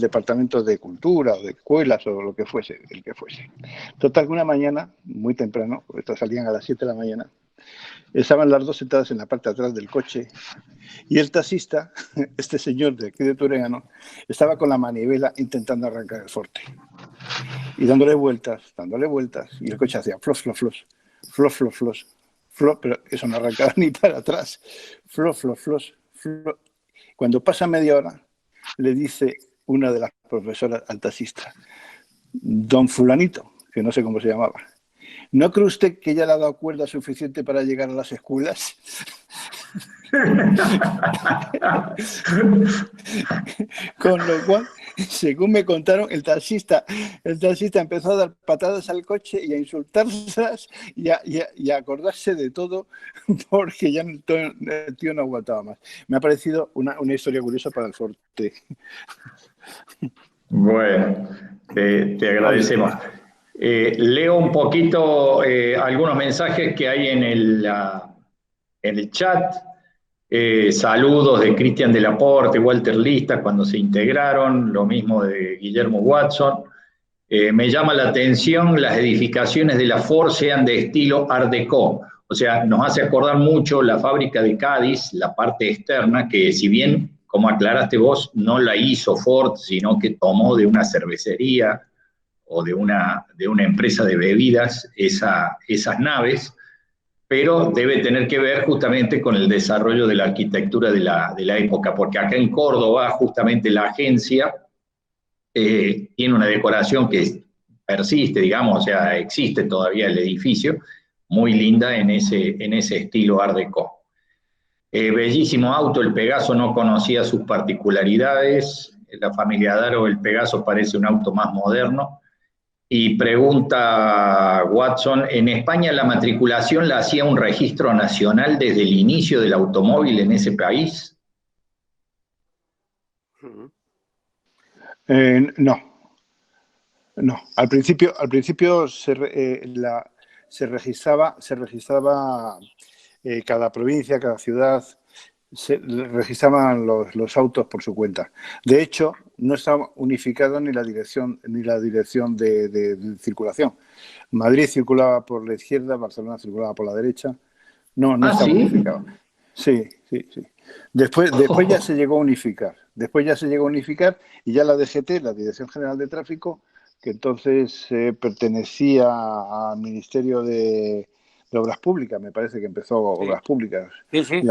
Speaker 3: Departamento de Cultura o de Escuelas o lo que fuese, el que fuese. Total, que una mañana, muy temprano, porque estas salían a las 7 de la mañana, estaban las dos sentadas en la parte de atrás del coche y el taxista, este señor de aquí de Turégano, estaba con la manivela intentando arrancar el Forte y dándole vueltas, y el coche hacía flos, pero eso no arrancaba ni para atrás, flos. Cuando pasa media hora, le dice una de las profesoras al taxista: don fulanito, que no sé cómo se llamaba, ¿no cree usted que ya le ha dado cuerda suficiente para llegar a las escuelas? Con lo cual, según me contaron, el taxista empezó a dar patadas al coche y a insultarlas y a acordarse de todo, porque ya el tío no aguantaba más. Me ha parecido una historia curiosa para el Forte.
Speaker 2: Bueno, te agradecemos. Leo un poquito algunos mensajes que hay en el chat. Saludos de Cristian del Aporte, Walter Lista, cuando se integraron, lo mismo de Guillermo Watson. Me llama la atención las edificaciones de la Ford sean de estilo Art Deco, o sea, nos hace acordar mucho la fábrica de Cádiz, la parte externa, que si bien, como aclaraste vos, no la hizo Ford, sino que tomó de una cervecería o de una empresa de bebidas esas naves, pero debe tener que ver justamente con el desarrollo de la arquitectura de la época, porque acá en Córdoba justamente la agencia tiene una decoración que persiste, digamos, o sea, existe todavía el edificio, muy linda en ese estilo Art Deco. Bellísimo auto, el Pegaso, no conocía sus particularidades, la familia Daro, el Pegaso parece un auto más moderno. Y pregunta Watson, ¿en España la matriculación la hacía un registro nacional desde el inicio del automóvil en ese país?
Speaker 3: No, no. Al principio se registraba cada provincia, cada ciudad, se registraban los autos por su cuenta. De hecho, no estaba unificado ni la dirección de circulación. Madrid circulaba por la izquierda, Barcelona circulaba por la derecha. No estaba
Speaker 2: ¿Sí?
Speaker 3: unificado. Sí. Después ya se llegó a unificar. Después ya se llegó a unificar y ya la DGT, la Dirección General de Tráfico, que entonces pertenecía al Ministerio de Obras Públicas, me parece que empezó Obras Públicas,
Speaker 4: Sí.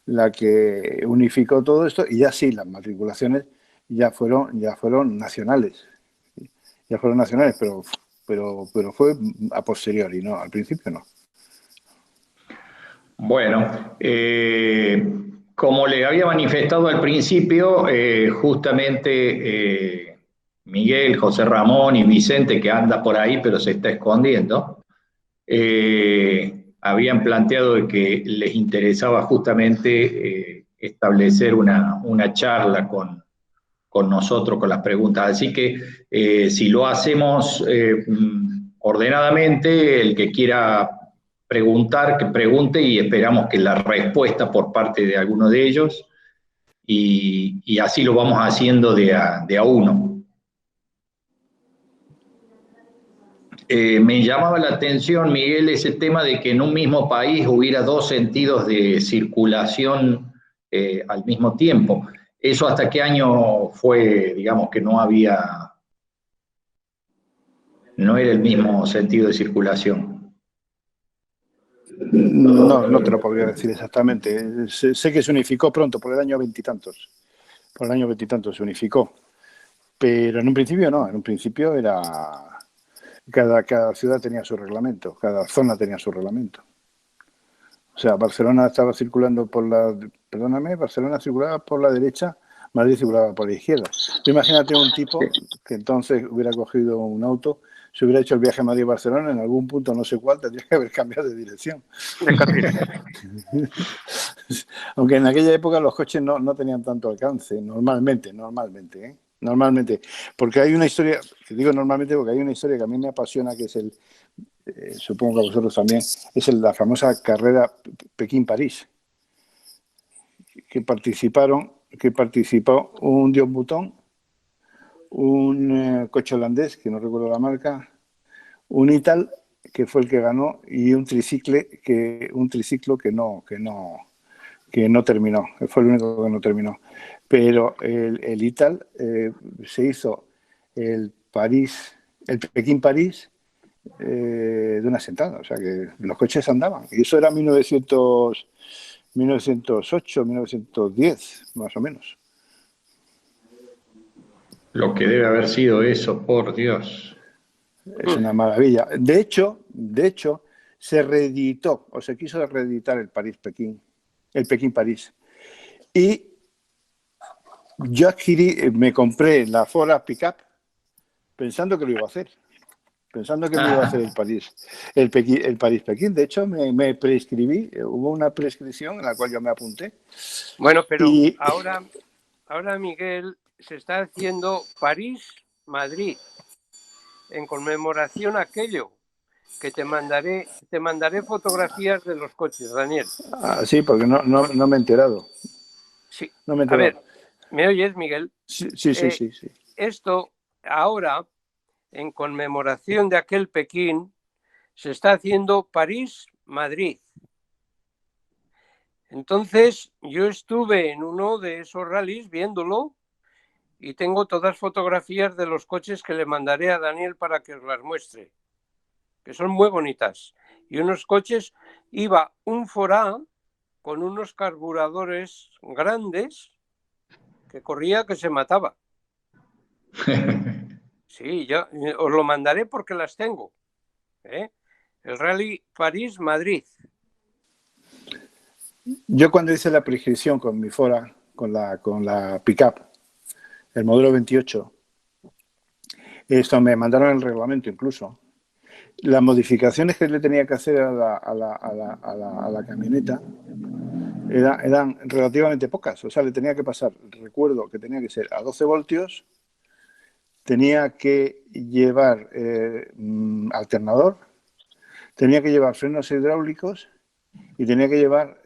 Speaker 3: la que unificó todo esto, y ya sí, las matriculaciones ya fueron nacionales. Ya fueron nacionales, pero fue a posteriori, ¿no? Al principio no.
Speaker 2: Bueno, como le había manifestado al principio, justamente Miguel, José Ramón y Vicente, que anda por ahí pero se está escondiendo, habían planteado de que les interesaba justamente establecer una charla con nosotros, con las preguntas. Así que si lo hacemos ordenadamente, el que quiera preguntar, que pregunte y esperamos que la respuesta por parte de alguno de ellos y así lo vamos haciendo de a uno. Me llamaba la atención, Miguel, ese tema de que en un mismo país hubiera dos sentidos de circulación al mismo tiempo. ¿Eso hasta qué año fue, digamos, que no era el mismo sentido de circulación?
Speaker 3: No te lo podría decir exactamente. Sé que se unificó pronto, por el año veintitantos. Por el año veintitantos se unificó. Pero en un principio no, en un principio era... Cada ciudad tenía su reglamento, cada zona tenía su reglamento. O sea, Barcelona estaba circulando Barcelona circulaba por la derecha, Madrid circulaba por la izquierda. Tú imagínate un tipo que entonces hubiera cogido un auto, se hubiera hecho el viaje a Madrid-Barcelona, en algún punto no sé cuál, tendría que haber cambiado de dirección. Aunque en aquella época los coches no tenían tanto alcance, normalmente, ¿eh? Normalmente, porque hay una historia, que digo normalmente porque hay una historia que a mí me apasiona, que es supongo que a vosotros también, es la famosa carrera Pekín-París, que participó un Dion Bouton, un coche holandés, que no recuerdo la marca, un Ital, que fue el que ganó, y un triciclo que no terminó, fue el único que no terminó. Pero el Ital se hizo el Pekín-París de una sentada, o sea que los coches andaban. Y eso era 1908, 1910, más o menos.
Speaker 2: Lo que debe haber sido eso, por Dios.
Speaker 3: Es una maravilla. De hecho, se reeditó, o se quiso reeditar el Pekín-París. Y yo me compré la Ford Pickup pensando que lo iba a hacer. Pensando que me iba a hacer el París-Pekín. De hecho, me prescribí, hubo una prescripción en la cual yo me apunté.
Speaker 4: Bueno, pero ahora, Miguel, se está haciendo París-Madrid, en conmemoración a aquello, que te mandaré fotografías de los coches, Daniel.
Speaker 3: Sí, porque no me he enterado.
Speaker 4: Sí.
Speaker 3: No me he enterado.
Speaker 4: A ver, ¿me oyes, Miguel?
Speaker 3: Sí.
Speaker 4: Esto, ahora, en conmemoración de aquel Pekín, se está haciendo París-Madrid. Entonces, yo estuve en uno de esos rallies viéndolo y tengo todas fotografías de los coches que le mandaré a Daniel para que os las muestre, que son muy bonitas. Y unos coches, iba un Forá con unos carburadores grandes que corría que se mataba. Sí, yo os lo mandaré porque las tengo. El Rally París-Madrid.
Speaker 3: Yo cuando hice la prescripción con mi Fora, con la pickup, el modelo 28, Esto me mandaron el reglamento incluso. Las modificaciones que le tenía que hacer a la camioneta eran relativamente pocas. O sea, le tenía que pasar, recuerdo que tenía que ser a 12 voltios, tenía que llevar alternador, tenía que llevar frenos hidráulicos y tenía que llevar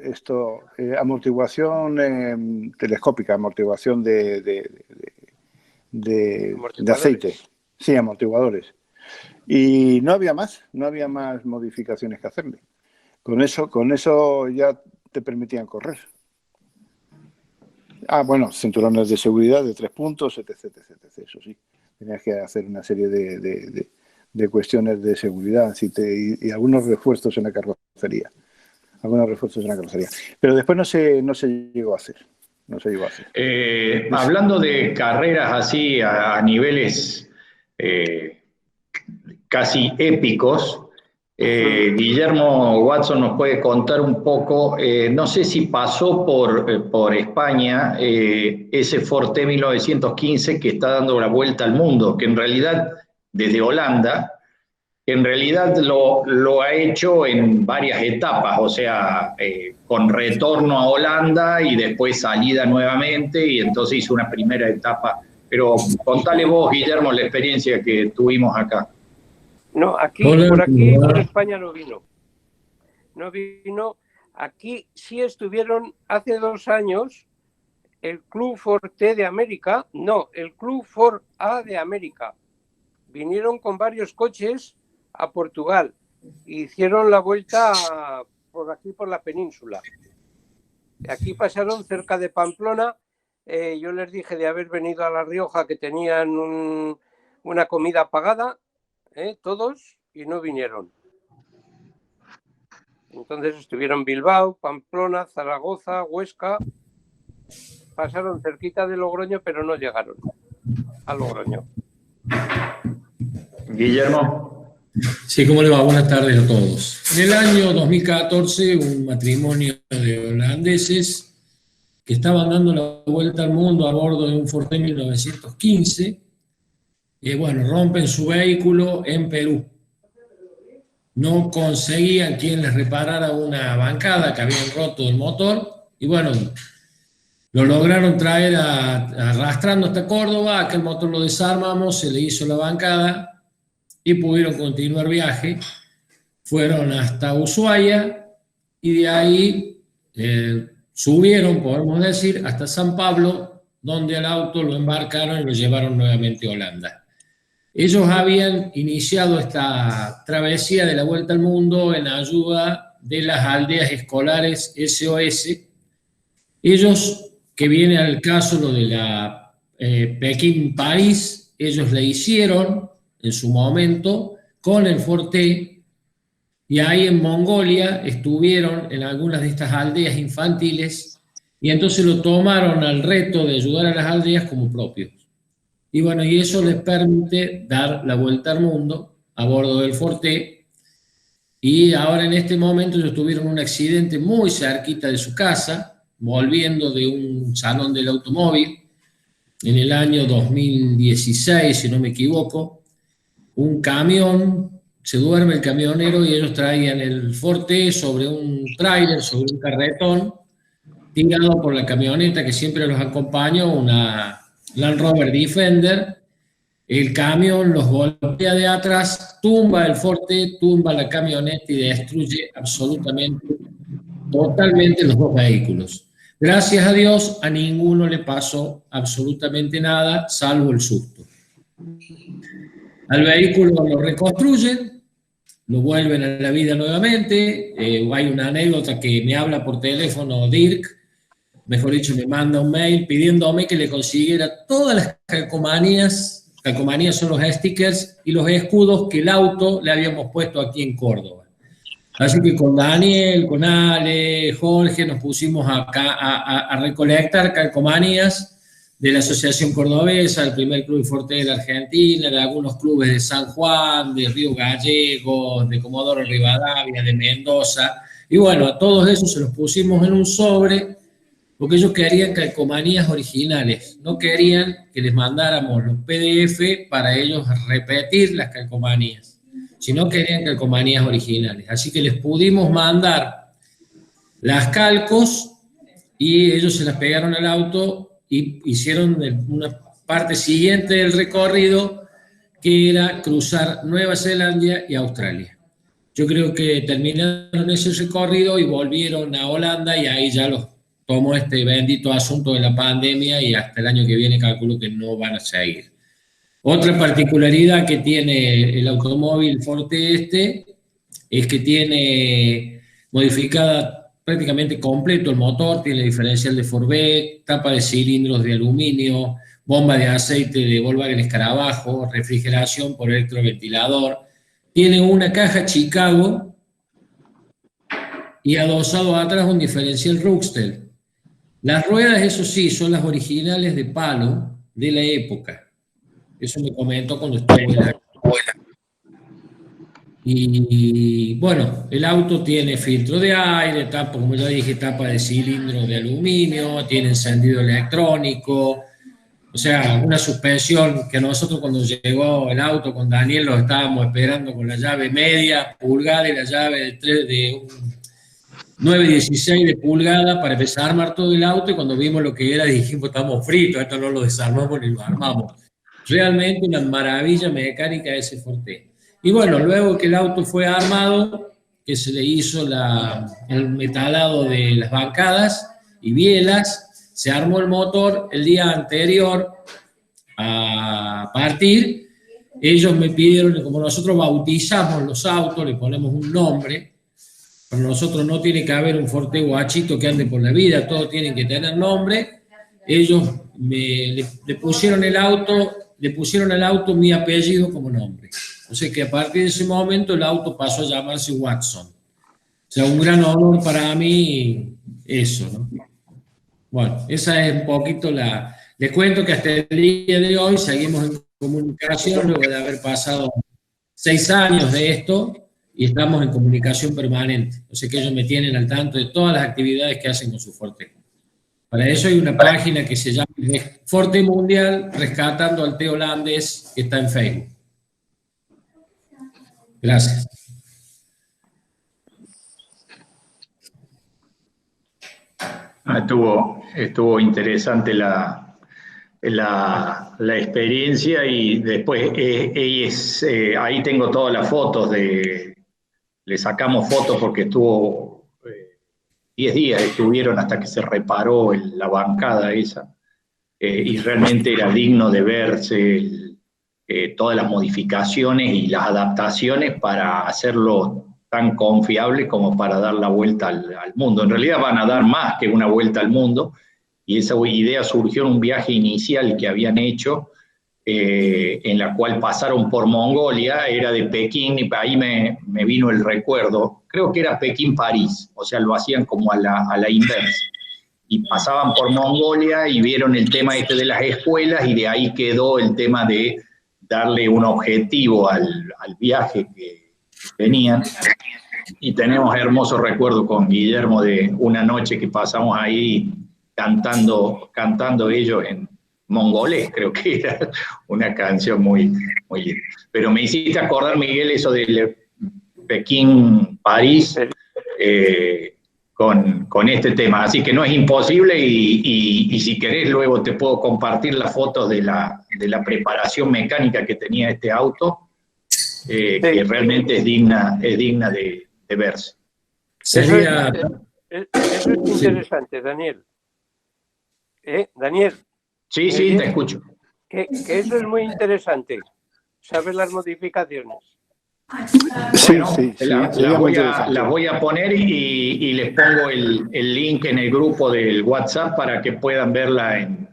Speaker 3: amortiguación telescópica, amortiguación de aceite. Sí, amortiguadores. Y no había más modificaciones que hacerle. Con eso ya te permitían correr. Bueno, cinturones de seguridad de 3 puntos, etc, eso sí. Tenías que hacer una serie de cuestiones de seguridad y algunos refuerzos en la carrocería. Pero después no se llegó a hacer.
Speaker 2: Hablando de carreras así a niveles casi épicos, Guillermo Watson nos puede contar un poco, no sé si pasó por España ese Forte 1915 que está dando la vuelta al mundo, que en realidad desde Holanda, en realidad lo ha hecho en varias etapas, o sea, con retorno a Holanda y después salida nuevamente, y entonces hizo una primera etapa. Pero contale vos, Guillermo, la experiencia que tuvimos acá.
Speaker 4: No, por España no vino. No vino. Aquí sí estuvieron hace 2 años el Club Forte de América, el Club Ford A de América. Vinieron con varios coches a Portugal. Hicieron la vuelta por aquí, por la península. Aquí pasaron cerca de Pamplona. Yo les dije de haber venido a La Rioja, que tenían una comida pagada, todos, y no vinieron. Entonces estuvieron Bilbao, Pamplona, Zaragoza, Huesca. Pasaron cerquita de Logroño, pero no llegaron a Logroño.
Speaker 2: Guillermo.
Speaker 5: Sí, ¿cómo le va? Buenas tardes a todos. En el año 2014, un matrimonio de holandeses que estaban dando la vuelta al mundo a bordo de un Forte 1915, rompen su vehículo en Perú. No conseguían quien les reparara una bancada que habían roto el motor, y lo lograron traer arrastrando hasta Córdoba. Aquel motor lo desarmamos, se le hizo la bancada y pudieron continuar viaje. Fueron hasta Ushuaia y de ahí subieron, podemos decir, hasta San Pablo, donde al auto lo embarcaron y lo llevaron nuevamente a Holanda. Ellos habían iniciado esta travesía de la vuelta al mundo en ayuda de las aldeas escolares SOS. Ellos, que viene al caso lo de la Pekín-París, ellos le hicieron en su momento con el Forte, y ahí en Mongolia estuvieron en algunas de estas aldeas infantiles, y entonces lo tomaron al reto de ayudar a las aldeas como propios. Y eso les permite dar la vuelta al mundo a bordo del Forte. Y ahora en este momento ellos tuvieron un accidente muy cerquita de su casa, volviendo de un salón del automóvil en el año 2016, si no me equivoco. Un camión, se duerme el camionero y ellos traían el Forte sobre un tráiler, sobre un carretón, tirado por la camioneta que siempre los acompañó, una Land Rover Defender. El camión los golpea de atrás, tumba el Forte, tumba la camioneta y destruye totalmente los 2 vehículos. Gracias a Dios, a ninguno le pasó absolutamente nada, salvo el susto. Al vehículo lo reconstruyen, lo vuelven a la vida nuevamente. Hay una anécdota que me habla por teléfono Dirk, mejor dicho, me manda un mail pidiéndome que le consiguiera todas las calcomanías. Calcomanías son los stickers y los escudos que el auto le habíamos puesto aquí en Córdoba. Así que con Daniel, con Ale, Jorge, nos pusimos acá a recolectar calcomanías de la Asociación Cordobesa, el primer club Forte de la Argentina, de algunos clubes de San Juan, de Río Gallegos, de Comodoro Rivadavia, de Mendoza. Y a todos esos se los pusimos en un sobre porque ellos querían calcomanías originales, no querían que les mandáramos los PDF para ellos repetir las calcomanías, sino querían calcomanías originales. Así que les pudimos mandar las calcos y ellos se las pegaron al auto y hicieron una parte siguiente del recorrido, que era cruzar Nueva Zelanda y Australia. Yo creo que terminaron ese recorrido y volvieron a Holanda, y ahí ya los tomó este bendito asunto de la pandemia, y hasta el año que viene calculo que no van a seguir. Otra particularidad que tiene el automóvil Forte es que tiene modificada prácticamente completo el motor, tiene diferencial de Forbeck, tapa de cilindros de aluminio, bomba de aceite de Volkswagen Escarabajo, refrigeración por electroventilador, tiene una caja Chicago y adosado atrás un diferencial Ruxtel. Las ruedas, eso sí, son las originales de palo de la época. Eso me comentó cuando estuvo en la escuela. Y bueno, el auto tiene filtro de aire, tapa, como ya dije, tapa de cilindro de aluminio, tiene encendido electrónico, o sea, una suspensión que nosotros cuando llegó el auto con Daniel lo estábamos esperando con la llave media pulgada y la llave de un 9/16 de pulgada para empezar a armar todo el auto, y cuando vimos lo que era dijimos, estamos fritos, esto no lo desarmamos ni lo armamos. Realmente una maravilla mecánica ese Forte. Y bueno, luego que el auto fue armado, que se le hizo el metalado de las bancadas y bielas, se armó el motor el día anterior a partir. Ellos me pidieron, como nosotros bautizamos los autos, le ponemos un nombre. Para nosotros no tiene que haber un Forte guachito que ande por la vida, todos tienen que tener nombre. Ellos le pusieron al auto mi apellido como nombre. O sea que a partir de ese momento el auto pasó a llamarse Watson. O sea, un gran honor para mí eso, ¿no? Bueno, esa es un poquito les cuento que hasta el día de hoy seguimos en comunicación, luego de haber pasado 6 años de esto, y estamos en comunicación permanente. O sea que ellos me tienen al tanto de todas las actividades que hacen con su Forte. Para eso hay una página que se llama Forte Mundial Rescatando al Té Holandés, que está en Facebook. Gracias.
Speaker 2: Estuvo interesante la experiencia, y después ahí tengo todas las fotos le sacamos fotos porque estuvo 10 días, estuvieron hasta que se reparó la bancada esa, y realmente era digno de verse todas las modificaciones y las adaptaciones para hacerlo tan confiable como para dar la vuelta al mundo. En realidad van a dar más que una vuelta al mundo, y esa idea surgió en un viaje inicial que habían hecho, en la cual pasaron por Mongolia, era de Pekín, y ahí me vino el recuerdo, creo que era Pekín-París, o sea, lo hacían como a la inversa, y pasaban por Mongolia y vieron el tema de las escuelas, y de ahí quedó el tema de darle un objetivo al viaje que tenían. Y tenemos hermosos recuerdos con Guillermo de una noche que pasamos ahí cantando ellos en mongolés, creo que era una canción muy, muy linda. Pero me hiciste acordar, Miguel, eso de Pekín-París, con este tema. Así que no es imposible, y si querés luego te puedo compartir las fotos de la preparación mecánica que tenía este auto, que realmente es digna de verse.
Speaker 4: Eso es interesante, Daniel. Daniel.
Speaker 2: Sí, te escucho.
Speaker 4: Que eso es muy interesante, saber las modificaciones.
Speaker 2: Bueno, sí. Las voy a poner y les pongo el link en el grupo del WhatsApp para que puedan verla en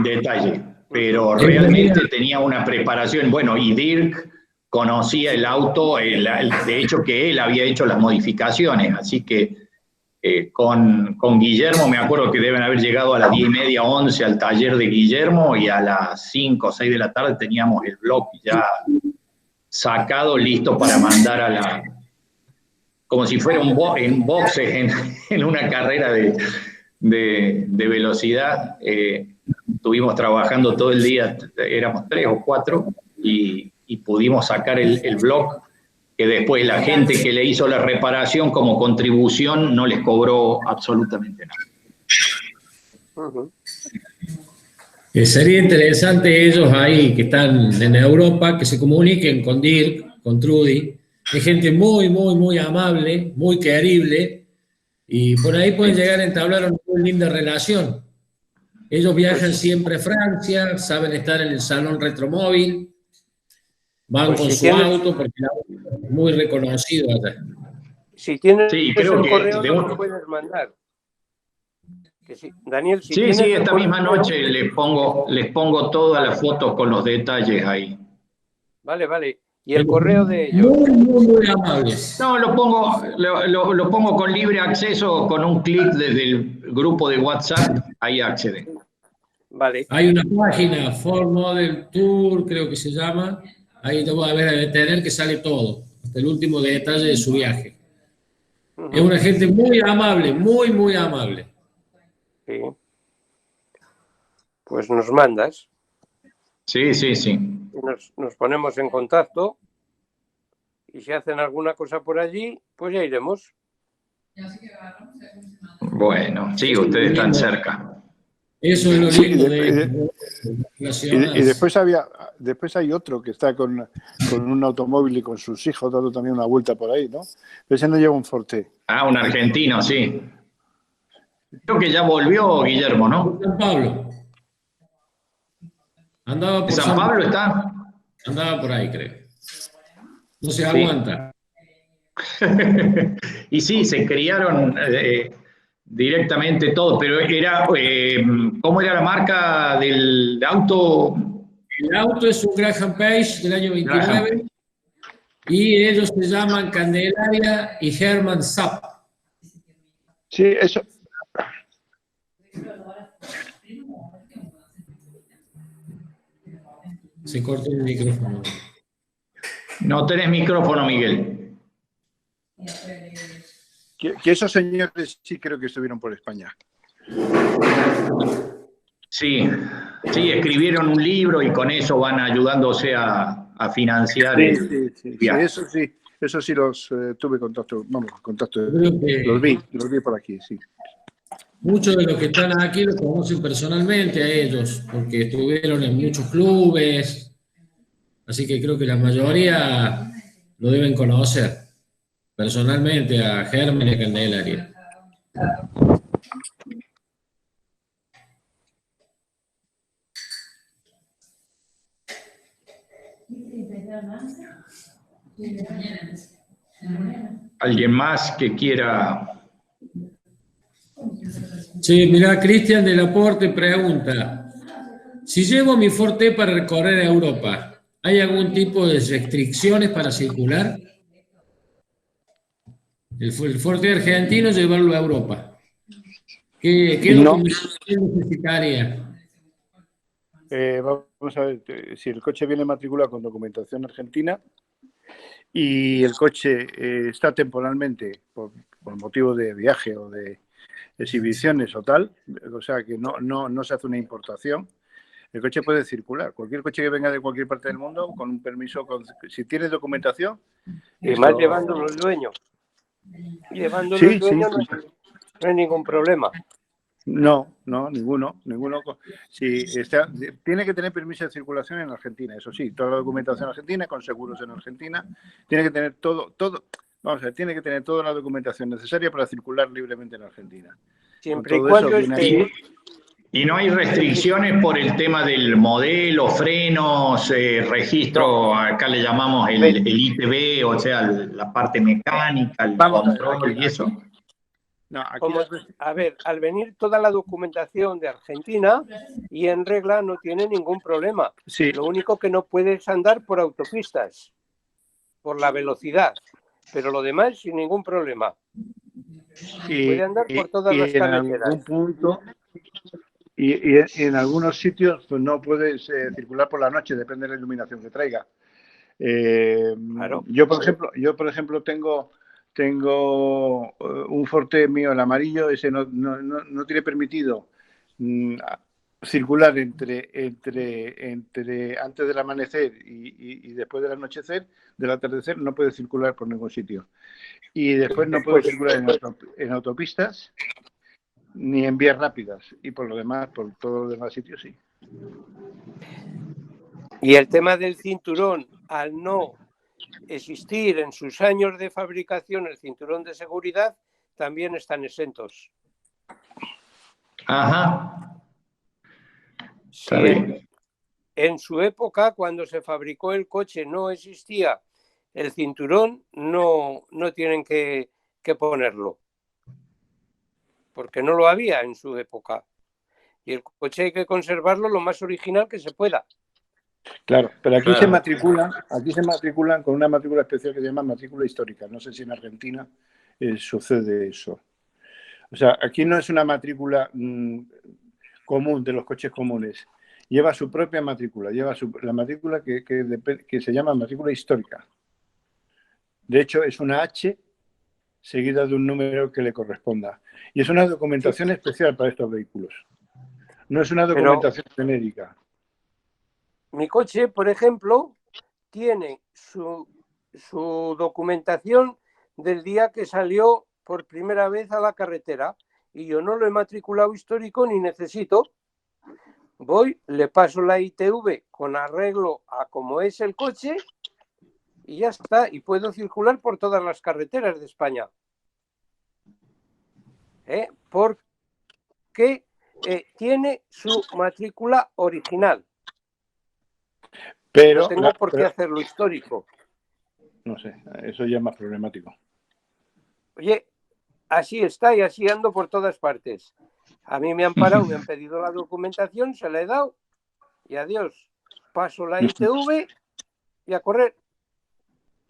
Speaker 2: detalle. Pero realmente tenía una preparación. Bueno, y Dirk conocía el auto, de hecho que él había hecho las modificaciones, así que con Guillermo me acuerdo que deben haber llegado a las 10:30, 11 al taller de Guillermo, y a las 5 o 6 de la tarde teníamos el blog ya sacado, listo para mandar como si fuera en boxes, en una carrera de velocidad. Estuvimos trabajando todo el día, éramos 3 o 4, y pudimos sacar el blog, que después la gente que le hizo la reparación como contribución no les cobró absolutamente nada.
Speaker 5: Sería interesante ellos ahí que están en Europa, que se comuniquen con Dirk, con Trudy. Es gente muy, muy, muy amable, muy querible, y por ahí pueden llegar a entablar una muy linda relación. Ellos viajan siempre a Francia, saben estar en el salón Retromóvil, van con su auto, porque el auto es muy reconocido allá.
Speaker 4: Si tienes
Speaker 2: creo
Speaker 4: el
Speaker 2: que
Speaker 4: correo, no lo puedes mandar. Que sí. Daniel, si tienes
Speaker 2: esta misma noche les pongo todas las fotos con los detalles ahí.
Speaker 4: Vale. ¿Y el correo de ellos?
Speaker 5: Muy amables.
Speaker 2: No, lo pongo con libre acceso, con un clic desde el grupo de WhatsApp, ahí acceden.
Speaker 4: Vale.
Speaker 5: Hay una página, Ford Model Tour, creo que se llama. Ahí te voy a tener que sale todo, hasta el último detalle de su viaje. Es una gente muy amable, muy, muy amable.
Speaker 4: Sí. Pues nos mandas.
Speaker 2: Sí.
Speaker 4: Nos ponemos en contacto, y si hacen alguna cosa por allí, pues ya iremos.
Speaker 2: Bueno, sí, ustedes están cerca.
Speaker 5: Eso es lo lindo de
Speaker 3: y después hay otro que está con un automóvil y con sus hijos dando también una vuelta por ahí, ¿no? Pero ese no lleva un Forte.
Speaker 2: Un argentino, sí. Creo que ya volvió Guillermo, ¿no?
Speaker 5: San Pablo. Andaba por
Speaker 2: ¿San Pablo está?
Speaker 5: Andaba por ahí, creo. No se aguanta.
Speaker 2: Y sí, se criaron directamente todos, pero era, ¿cómo era la marca del auto?
Speaker 5: El auto es un Graham Page del año 29 y ellos se llaman Candelaria y Herman Zapp.
Speaker 3: Sí, eso.
Speaker 5: Se cortó el micrófono.
Speaker 2: No tenés micrófono, Miguel.
Speaker 3: Que esos señores sí creo que estuvieron por España.
Speaker 2: Sí, escribieron un libro y con eso van ayudándose a financiar el viaje.
Speaker 3: Eso sí los tuve contacto, los vi por aquí, sí.
Speaker 5: Muchos de los que están aquí los conocen personalmente a ellos, porque estuvieron en muchos clubes, así que creo que la mayoría lo deben conocer personalmente a Germán y a Candelaria.
Speaker 2: ¿Alguien más que quiera?
Speaker 5: Sí, mira, Cristian del Aporte pregunta, si llevo mi Forte para recorrer Europa, ¿hay algún tipo de restricciones para circular? El Forte argentino, llevarlo a Europa. ¿Qué documentación necesitaría?
Speaker 3: Vamos a ver, si el coche viene matriculado con documentación argentina y el coche está temporalmente por motivo de viaje o de exhibiciones o tal, o sea que no se hace una importación, el coche puede circular. Cualquier coche que venga de cualquier parte del mundo con un permiso, si tiene documentación.
Speaker 4: Y más llevándolo el dueño. Llevándolo el dueño no hay ningún problema.
Speaker 3: No, ninguno. Tiene que tener permiso de circulación en Argentina, eso sí, toda la documentación argentina, con seguros en Argentina, tiene que tener todo, vamos a ver, tiene que tener toda la documentación necesaria para circular libremente en Argentina.
Speaker 4: Siempre y cuando esté...
Speaker 2: ¿Y no hay restricciones por el tema del modelo, frenos, registro, acá le llamamos el ITB, o sea, la parte mecánica, el control y eso?
Speaker 4: No, a ver, al venir toda la documentación de Argentina y en regla no tiene ningún problema.
Speaker 3: Sí.
Speaker 4: Lo único que no puedes andar por autopistas, por la velocidad, pero lo demás sin ningún problema. Puede andar por todas las carreteras.
Speaker 3: En algún punto, y en algunos sitios pues, no puedes circular por la noche, depende de la iluminación que traiga.
Speaker 4: Claro.
Speaker 3: Yo por ejemplo tengo Tengo un Forte mío, el amarillo, ese no tiene permitido circular entre antes del amanecer y después del anochecer, del atardecer, no puede circular por ningún sitio. Y después no puede circular en autopistas ni en vías rápidas. Y por lo demás, por todos los demás sitios, sí.
Speaker 4: Y el tema del cinturón, al no existir en sus años de fabricación el cinturón de seguridad, también están exentos.
Speaker 2: Ajá.
Speaker 4: Si en su época, cuando se fabricó el coche, no existía el cinturón, no tienen que ponerlo, porque no lo había en su época. Y el coche hay que conservarlo lo más original que se pueda.
Speaker 3: Claro, pero aquí se matriculan con una matrícula especial que se llama matrícula histórica. No sé si en Argentina sucede eso. O sea, aquí no es una matrícula común de los coches comunes. Lleva su propia matrícula, la matrícula que se llama matrícula histórica. De hecho, es una H seguida de un número que le corresponda. Y es una documentación especial para estos vehículos. No es una documentación genérica.
Speaker 4: Mi coche, por ejemplo, tiene su documentación del día que salió por primera vez a la carretera y yo no lo he matriculado histórico ni necesito. Voy, le paso la ITV con arreglo a cómo es el coche y ya está. Y puedo circular por todas las carreteras de España. Porque tiene su matrícula original.
Speaker 3: Pero
Speaker 4: no tengo por qué hacerlo histórico.
Speaker 3: No sé, eso ya es más problemático.
Speaker 4: Oye, así está y así ando por todas partes. A mí me han parado, me han pedido la documentación, se la he dado y adiós. Paso la ITV y a correr.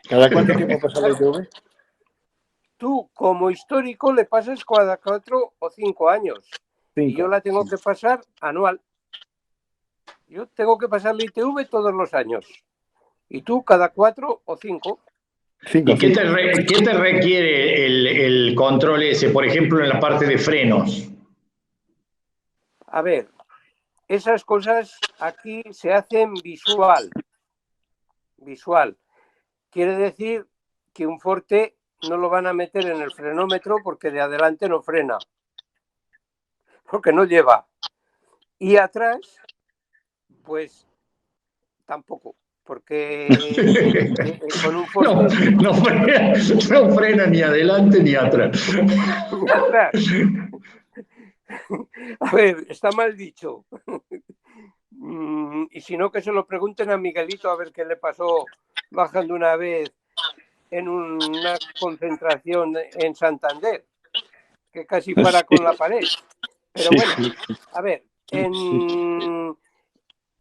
Speaker 3: ¿Cada cuánto tiempo pasa la ITV?
Speaker 4: Tú, como histórico, le pasas cada 4 o 5 años. Y yo la tengo que pasar anual. Yo tengo que pasar la ITV todos los años. Y tú cada 4 o 5.
Speaker 2: ¿Y qué te requiere el control ese, por ejemplo, en la parte de frenos?
Speaker 4: A ver, esas cosas aquí se hacen visual. Visual. Quiere decir que un Forte no lo van a meter en el frenómetro porque de adelante no frena. Porque no lleva. Y atrás, pues tampoco. Porque con un Forte...
Speaker 2: No frena ni adelante ni atrás.
Speaker 4: Ni atrás. A ver, está mal dicho. Y si no, que se lo pregunten a Miguelito a ver qué le pasó bajando una vez en una concentración en Santander, que casi para con la pared. Pero bueno, a ver, en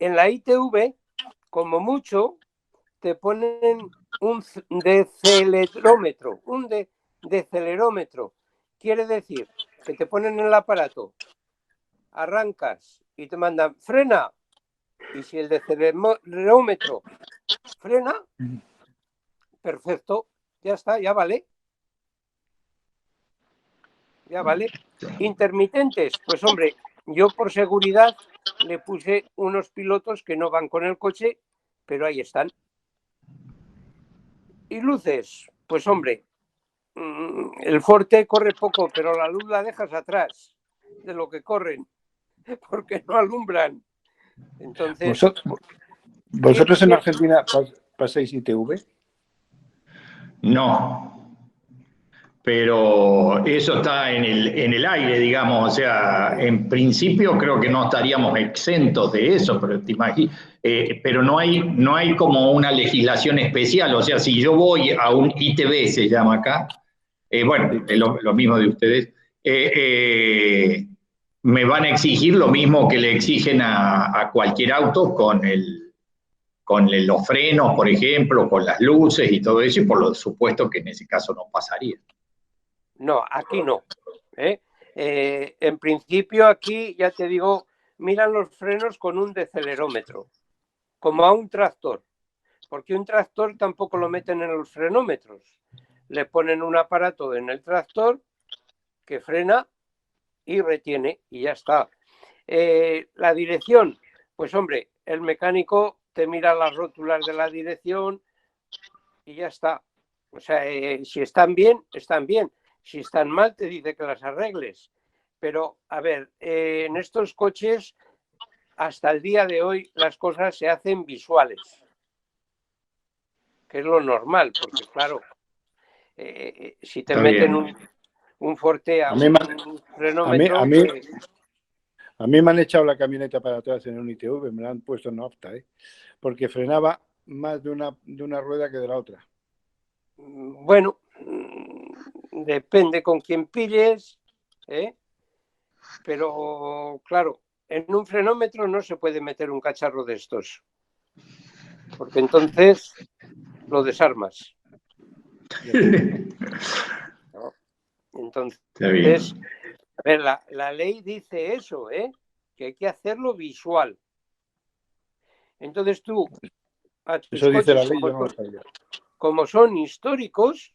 Speaker 4: la ITV, como mucho, te ponen un decelerómetro. Un decelerómetro quiere decir que te ponen en el aparato, arrancas y te mandan frena. Y si el decelerómetro frena, perfecto, ya está, ya vale. Ya vale. Intermitentes, pues hombre, yo por seguridad le puse unos pilotos que no van con el coche, pero ahí están. Y luces, pues hombre, el Forte corre poco, pero la luz la dejas atrás de lo que corren, porque no alumbran. Entonces,
Speaker 3: ¿Vosotros en Argentina pasáis ITV?
Speaker 2: No, pero eso está en el aire, digamos, o sea, en principio creo que no estaríamos exentos de eso, pero te imaginas, pero no hay como una legislación especial, o sea, si yo voy a un ITV, se llama acá, bueno, es lo mismo de ustedes, me van a exigir lo mismo que le exigen a cualquier auto con los frenos, por ejemplo, con las luces y todo eso, y por supuesto que en ese caso no pasaría.
Speaker 4: No, aquí no. En principio aquí, ya te digo, miran los frenos con un decelerómetro, como a un tractor, porque un tractor tampoco lo meten en los frenómetros. le ponen un aparato en el tractor que frena y retiene y ya está. La dirección, pues hombre, el mecánico te mira las rótulas de la dirección y ya está. O sea, si están bien, están bien. Si están mal, te dice que las arregles. Pero, a ver, en estos coches, hasta el día de hoy, las cosas se hacen visuales, que es lo normal, porque claro, si te
Speaker 2: Está
Speaker 4: meten
Speaker 2: bien.
Speaker 4: un Forte a
Speaker 3: A mí,
Speaker 4: un frenómetro,
Speaker 3: a mí,
Speaker 4: pues,
Speaker 3: a mí me han echado la camioneta para atrás en un ITV, me la han puesto en apta, porque frenaba más de una rueda que de la otra.
Speaker 4: bueno, depende con quién pilles, pero claro, en un frenómetro no se puede meter un cacharro de estos, porque entonces lo desarmas. ¿No? Entonces, a ver, la ley dice eso, que hay que hacerlo visual. Entonces tú, a tus
Speaker 3: Eso dice
Speaker 4: coches,
Speaker 3: la ley, yo no lo sabía.
Speaker 4: como son históricos,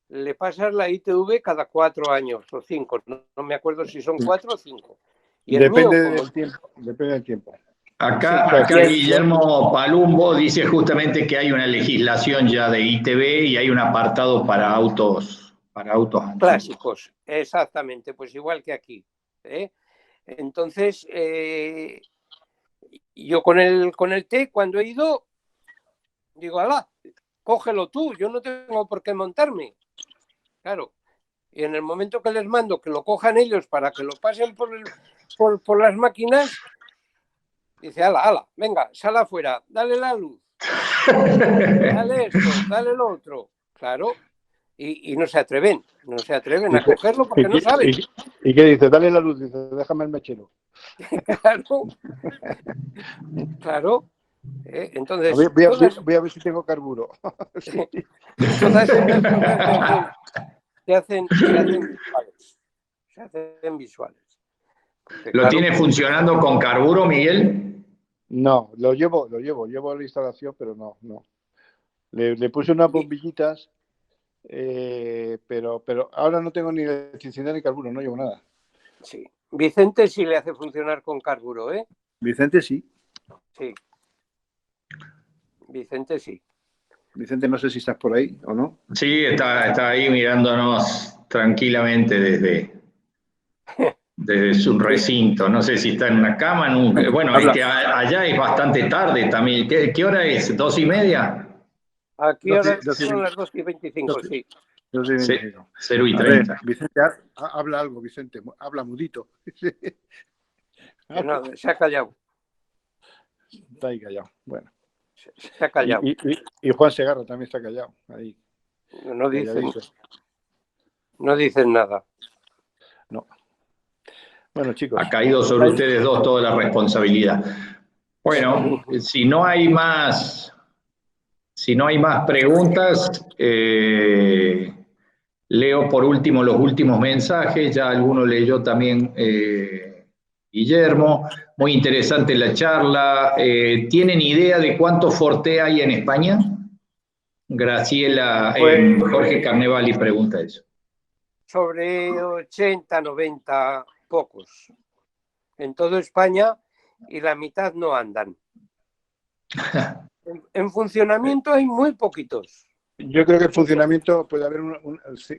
Speaker 4: le pasas la ITV cada 4 años o 5, no me acuerdo si son 4 o 5. Y el
Speaker 3: Depende
Speaker 4: mío, como...
Speaker 3: del tiempo, depende del tiempo.
Speaker 2: Acá Guillermo Palumbo dice justamente que hay una legislación ya de ITV y hay un apartado para autos
Speaker 4: clásicos, exactamente, pues igual que aquí. Entonces, yo con el T, cuando he ido, digo, alá, cógelo tú, yo no tengo por qué montarme. Claro. Y en el momento que les mando que lo cojan ellos para que lo pasen por las máquinas, dice, ala, venga, sal afuera, dale la luz, dale esto, dale lo otro. Claro, y no se atreven a cogerlo porque no saben.
Speaker 3: ¿Y qué dice? Dale la luz, dice, déjame el mechero.
Speaker 4: Claro. Entonces,
Speaker 3: voy a ver si tengo carburo.
Speaker 4: Sí. Todas estas cosas se hacen visuales. Se hacen visuales. Porque,
Speaker 2: ¿Lo tiene funcionando con carburo, Miguel?
Speaker 3: No, llevo a la instalación, pero no. Le puse unas bombillitas, pero ahora no tengo ni electricidad ni carburo, no llevo nada.
Speaker 4: Sí. Vicente sí le hace funcionar con carburo, ¿eh?
Speaker 3: Vicente sí.
Speaker 4: Sí. Vicente sí.
Speaker 3: Vicente, no sé si estás por ahí o no.
Speaker 2: Sí, está ahí mirándonos tranquilamente desde su recinto. No sé si está en una cama. Bueno, es que allá es bastante tarde también. ¿Qué hora es? ¿2:30?
Speaker 4: Aquí ahora son las 2:25, sí.
Speaker 3: 2:25.
Speaker 2: 0:30.
Speaker 3: Vicente, habla algo, Vicente. Habla mudito.
Speaker 4: No, se ha callado.
Speaker 3: Está ahí callado. Bueno.
Speaker 4: Se ha callado.
Speaker 3: Y Juan Segarra también está callado. Ahí.
Speaker 4: No dicen nada.
Speaker 3: No. Bueno, chicos.
Speaker 2: Ha caído sobre ustedes dos toda la responsabilidad. Bueno, si no hay más preguntas, leo por último los últimos mensajes. Ya alguno leyó también Guillermo. Muy interesante la charla. ¿Tienen idea de cuántos Forte hay en España? Graciela, Jorge Carnevali pregunta eso.
Speaker 4: Sobre 80, 90, pocos. En toda España, y la mitad no andan. En funcionamiento hay muy poquitos.
Speaker 3: Yo creo que el funcionamiento puede haber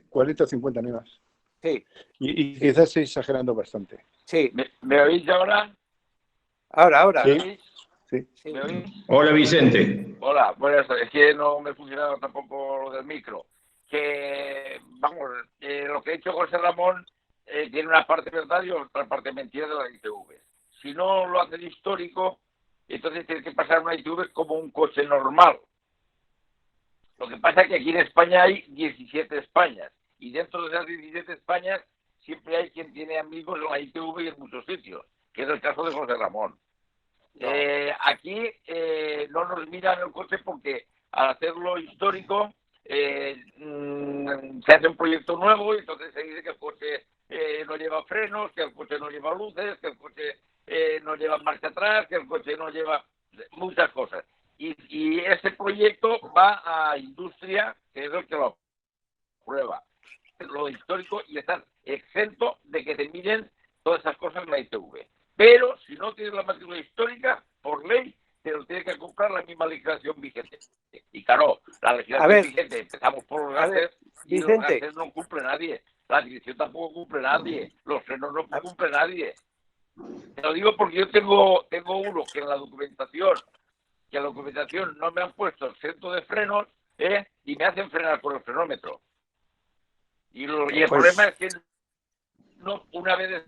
Speaker 3: 40 o 50 más.
Speaker 4: Sí.
Speaker 3: Y quizás esté exagerando bastante.
Speaker 4: Sí.
Speaker 6: ¿Me oís ahora?
Speaker 4: Ahora.
Speaker 3: Sí.
Speaker 6: ¿Me oís?
Speaker 2: Hola, Vicente.
Speaker 6: Hola, buenas tardes. Es que no me funcionaba tampoco lo del micro. Que, vamos, lo que ha dicho José Ramón tiene una parte verdad y otra parte mentira de la ITV. Si no lo hacen histórico, entonces tiene que pasar una ITV como un coche normal. Lo que pasa es que aquí en España hay 17 Españas. Y dentro de esas 17 Españas siempre hay quien tiene amigos en la ITV y en muchos sitios, que es el caso de José Ramón. No. Aquí no nos miran el coche porque al hacerlo histórico se hace un proyecto nuevo y entonces se dice que el coche no lleva frenos, que el coche no lleva luces, que el coche no lleva marcha atrás, que el coche no lleva muchas cosas. Y ese proyecto va a industria, que es el que lo prueba lo histórico y estás exento de que te miren todas esas cosas en la ITV. Pero si no tienes la matrícula histórica, por ley, te lo tiene que comprar la misma legislación vigente. Y claro, la legislación vigente, empezamos por los gases, y los gases no cumple nadie. La dirección tampoco cumple nadie. Los frenos no cumple nadie. Te lo digo porque yo tengo uno que en la documentación no me han puesto el centro de frenos, y me hacen frenar por el frenómetro. Y el problema es que no, una vez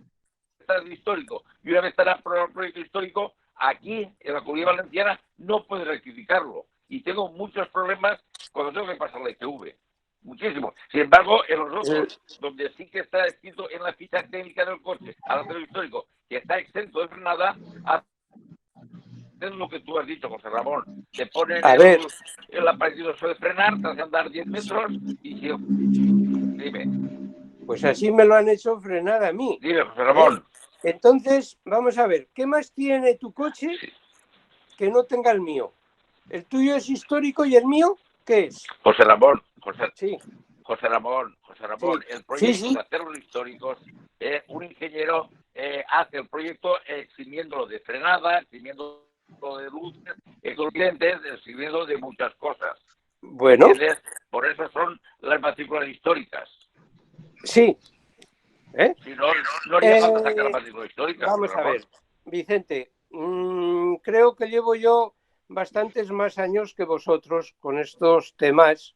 Speaker 6: está el histórico y una vez estará por el proyecto histórico, aquí en la Comunidad Valenciana no puede rectificarlo. Y tengo muchos problemas cuando tengo que pasar la ITV. Muchísimos. Sin embargo, en los otros, donde sí que está escrito en la ficha técnica del coche, al hacer el histórico, que está exento de frenada, es lo que tú has dicho, José Ramón. Te ponen el aparatito de frenar, te hacen andar 10 metros y si... Dime.
Speaker 4: Pues así me lo han hecho frenar a mí.
Speaker 6: Dime, José Ramón.
Speaker 4: Entonces, vamos a ver, ¿qué más tiene tu coche que no tenga el mío? ¿El tuyo es histórico y el mío qué es?
Speaker 6: José Ramón,
Speaker 4: sí.
Speaker 6: José Ramón,
Speaker 4: Sí.
Speaker 6: el proyecto de hacer los históricos, un ingeniero hace el proyecto eximiéndolo de frenada, eximiéndolo de luces, eximiéndolo de muchas cosas.
Speaker 4: Bueno.
Speaker 6: ¿Entiendes? Por eso son las matrículas históricas.
Speaker 4: Sí.
Speaker 6: Si no haría falta sacar la matrícula histórica.
Speaker 4: Vamos a ver, Vicente, creo que llevo yo bastantes más años que vosotros con estos temas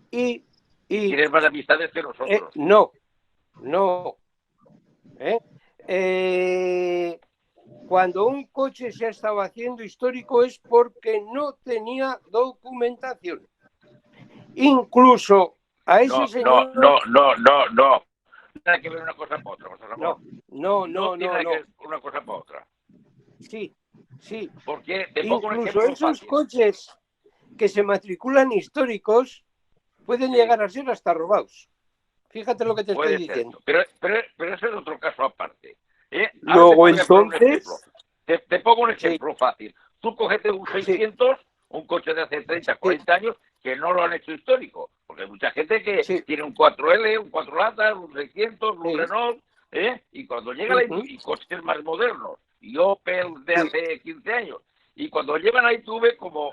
Speaker 4: y
Speaker 6: tienes más amistades que nosotros.
Speaker 4: No. Cuando un coche se ha estado haciendo histórico es porque no tenía documentación. Incluso a ese señor...
Speaker 6: No. No tiene que ver una cosa por otra, José Ramón. No tiene que ver una cosa por otra.
Speaker 4: Sí.
Speaker 6: Porque te pongo un ejemplo
Speaker 4: esos
Speaker 6: fácil.
Speaker 4: Coches que se matriculan históricos pueden llegar a ser hasta robados. Fíjate lo que te estoy diciendo.
Speaker 6: Pero ese es otro caso aparte.
Speaker 4: Luego entonces...
Speaker 6: Te pongo un ejemplo fácil. Tú cogete un 600, un coche de hace 30, 40 años, que no lo han hecho histórico. Porque hay mucha gente que tiene un 4L, un 4 latas, un 600, un Renault, y cuando llega y coches más modernos, y Opel de hace 15 años, y cuando llegan a ITV, como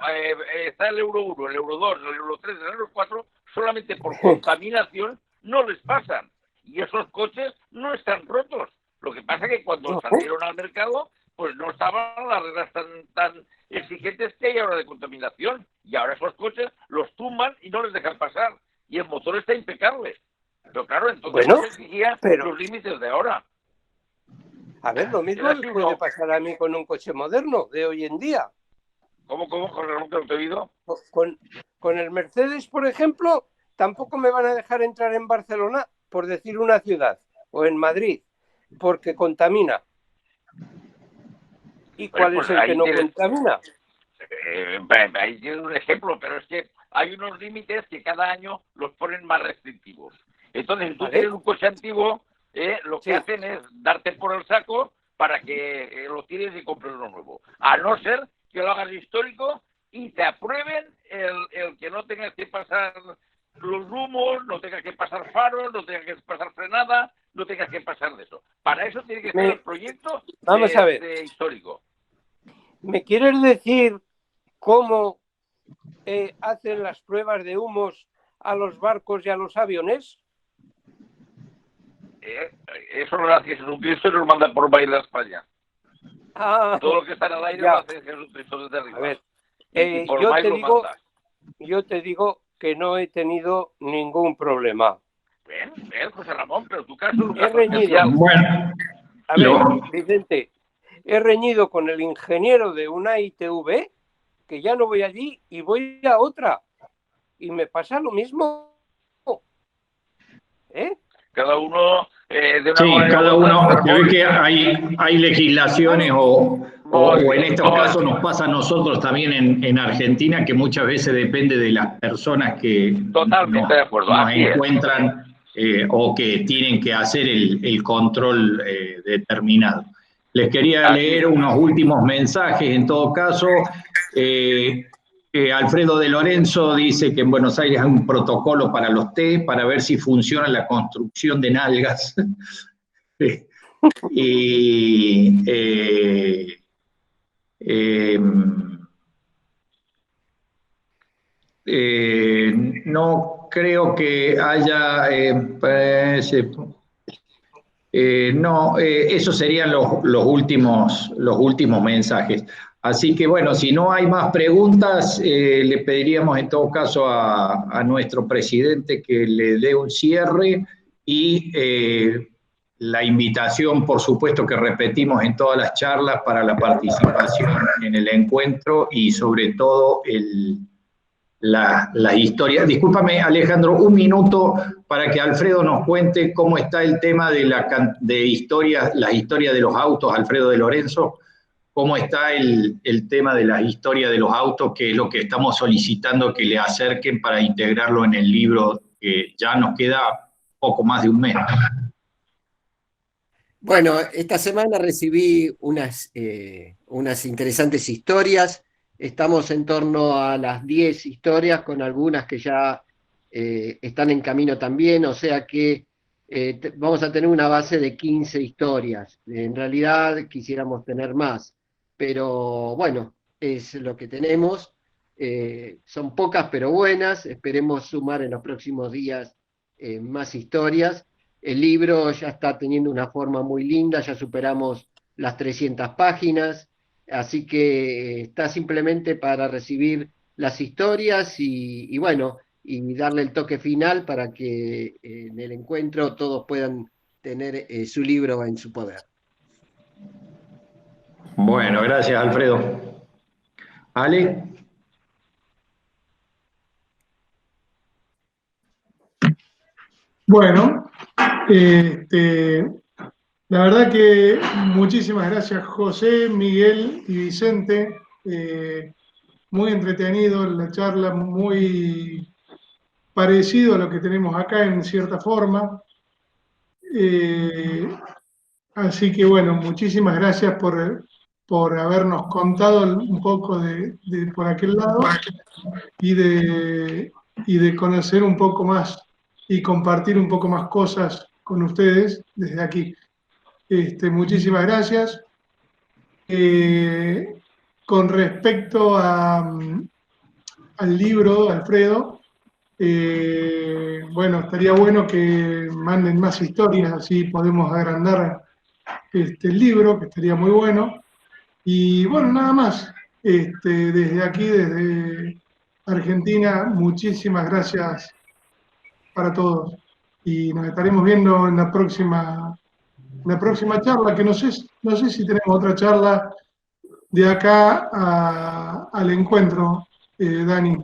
Speaker 6: está el Euro 1, el Euro 2, el Euro 3, el Euro 4, solamente por contaminación no les pasan. Y esos coches no están rotos. Lo que pasa es que cuando salieron al mercado, pues no estaban las reglas tan exigentes que hay ahora de contaminación. Y ahora esos coches los tumban y no les dejan pasar. Y el motor está impecable. Pero claro, entonces no se exigía los límites de ahora.
Speaker 4: A ver, lo mismo me puede pasar a mí con un coche moderno de hoy en día.
Speaker 6: ¿Cómo? ¿No te lo he oído?
Speaker 4: Con el Mercedes, por ejemplo, tampoco me van a dejar entrar en Barcelona, por decir una ciudad, o en Madrid, porque contamina. ¿Y cuál es el que no contamina?
Speaker 6: Ahí tienes un ejemplo, pero es que hay unos límites que cada año los ponen más restrictivos. Entonces, si tú tienes un coche antiguo, lo que hacen es darte por el saco para que lo tires y compres uno nuevo. A no ser que lo hagas histórico y te aprueben el que no tengas que pasar los rumos, no tengas que pasar faros, no tengas que pasar frenada, no tengas que pasar de eso. Para eso tiene que ser el proyecto de histórico.
Speaker 4: ¿Me quieres decir cómo hacen las pruebas de humos a los barcos y a los aviones?
Speaker 6: Eso lo hace Jesucristo y nos manda por baile a España. Todo lo que está en el aire lo hace Jesucristo desde arriba.
Speaker 4: A ver, yo te digo que no he tenido ningún problema.
Speaker 6: Ven, José Ramón, pero tu caso
Speaker 4: es reñido.
Speaker 2: Bueno,
Speaker 4: a ver, Vicente, he reñido con el ingeniero de una ITV, que ya no voy allí y voy a otra. Y me pasa lo mismo.
Speaker 6: Cada uno de una
Speaker 2: manera. Cada uno. Creo que hay legislaciones o en estos casos nos pasa a nosotros también en Argentina, que muchas veces depende de las personas que nos encuentran o que tienen que hacer el control determinado. Les quería leer unos últimos mensajes, en todo caso. Alfredo de Lorenzo dice que en Buenos Aires hay un protocolo para los té, para ver si funciona la construcción de nalgas. Y no creo que haya, no, esos serían los últimos mensajes. Así que bueno, si no hay más preguntas, le pediríamos en todo caso a nuestro presidente que le dé un cierre y la invitación, por supuesto, que repetimos en todas las charlas para la participación en el encuentro y sobre todo la historia. Discúlpame, Alejandro, un minuto para que Alfredo nos cuente cómo está el tema de las historias de los autos, Alfredo de Lorenzo, cómo está el tema de la historia de los autos, que es lo que estamos solicitando que le acerquen para integrarlo en el libro, que ya nos queda poco más de un mes.
Speaker 7: Bueno, esta semana recibí unas interesantes historias. Estamos en torno a las 10 historias, con algunas que ya están en camino también, o sea que vamos a tener una base de 15 historias. En realidad quisiéramos tener más, pero bueno, es lo que tenemos. Son pocas pero buenas, esperemos sumar en los próximos días más historias. El libro ya está teniendo una forma muy linda, ya superamos las 300 páginas, así que está simplemente para recibir las historias y bueno, y darle el toque final para que en el encuentro todos puedan tener su libro en su poder.
Speaker 2: Bueno, gracias, Alfredo. Ale.
Speaker 1: Bueno, la verdad que muchísimas gracias, José, Miguel y Vicente. Muy entretenido la charla, muy parecido a lo que tenemos acá en cierta forma. Así que bueno, muchísimas gracias por habernos contado un poco de por aquel lado y de conocer un poco más y compartir un poco más cosas con ustedes desde aquí. Muchísimas gracias. Con respecto al libro, Alfredo, bueno, estaría bueno que manden más historias, así podemos agrandar el libro, que estaría muy bueno. Y bueno, nada más. Desde aquí, desde Argentina, muchísimas gracias para todos. Y nos estaremos viendo en la próxima charla, que no sé si tenemos otra charla de acá al encuentro, Dani.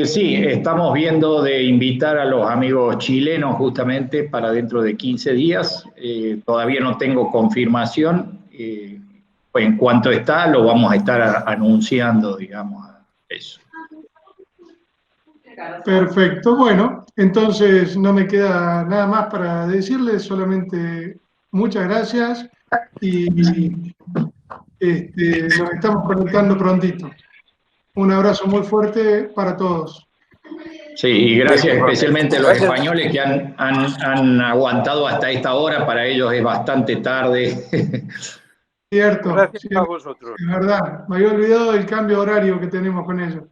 Speaker 2: Sí, estamos viendo de invitar a los amigos chilenos justamente para dentro de 15 días. Todavía no tengo confirmación. En cuanto está, lo vamos a estar anunciando, digamos, eso.
Speaker 1: Perfecto, bueno, entonces no me queda nada más para decirles, solamente muchas gracias y nos estamos conectando prontito. Un abrazo muy fuerte para todos.
Speaker 2: Sí, y gracias especialmente a los españoles que han aguantado hasta esta hora, para ellos es bastante tarde.
Speaker 1: Cierto,
Speaker 4: Gracias
Speaker 1: cierto,
Speaker 4: a vosotros.
Speaker 1: es verdad, me había olvidado del cambio horario que tenemos con ellos.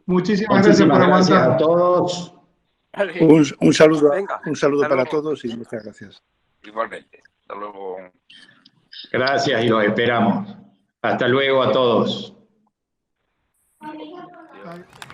Speaker 1: Muchísimas gracias por
Speaker 2: Gracias
Speaker 1: aguantar.
Speaker 2: a todos.
Speaker 3: Un saludo,
Speaker 4: Venga,
Speaker 3: un saludo
Speaker 4: hasta
Speaker 3: para
Speaker 4: luego.
Speaker 3: todos y muchas gracias.
Speaker 6: Igualmente. Hasta luego.
Speaker 2: Gracias y los esperamos. Hasta luego a todos.
Speaker 1: Bye.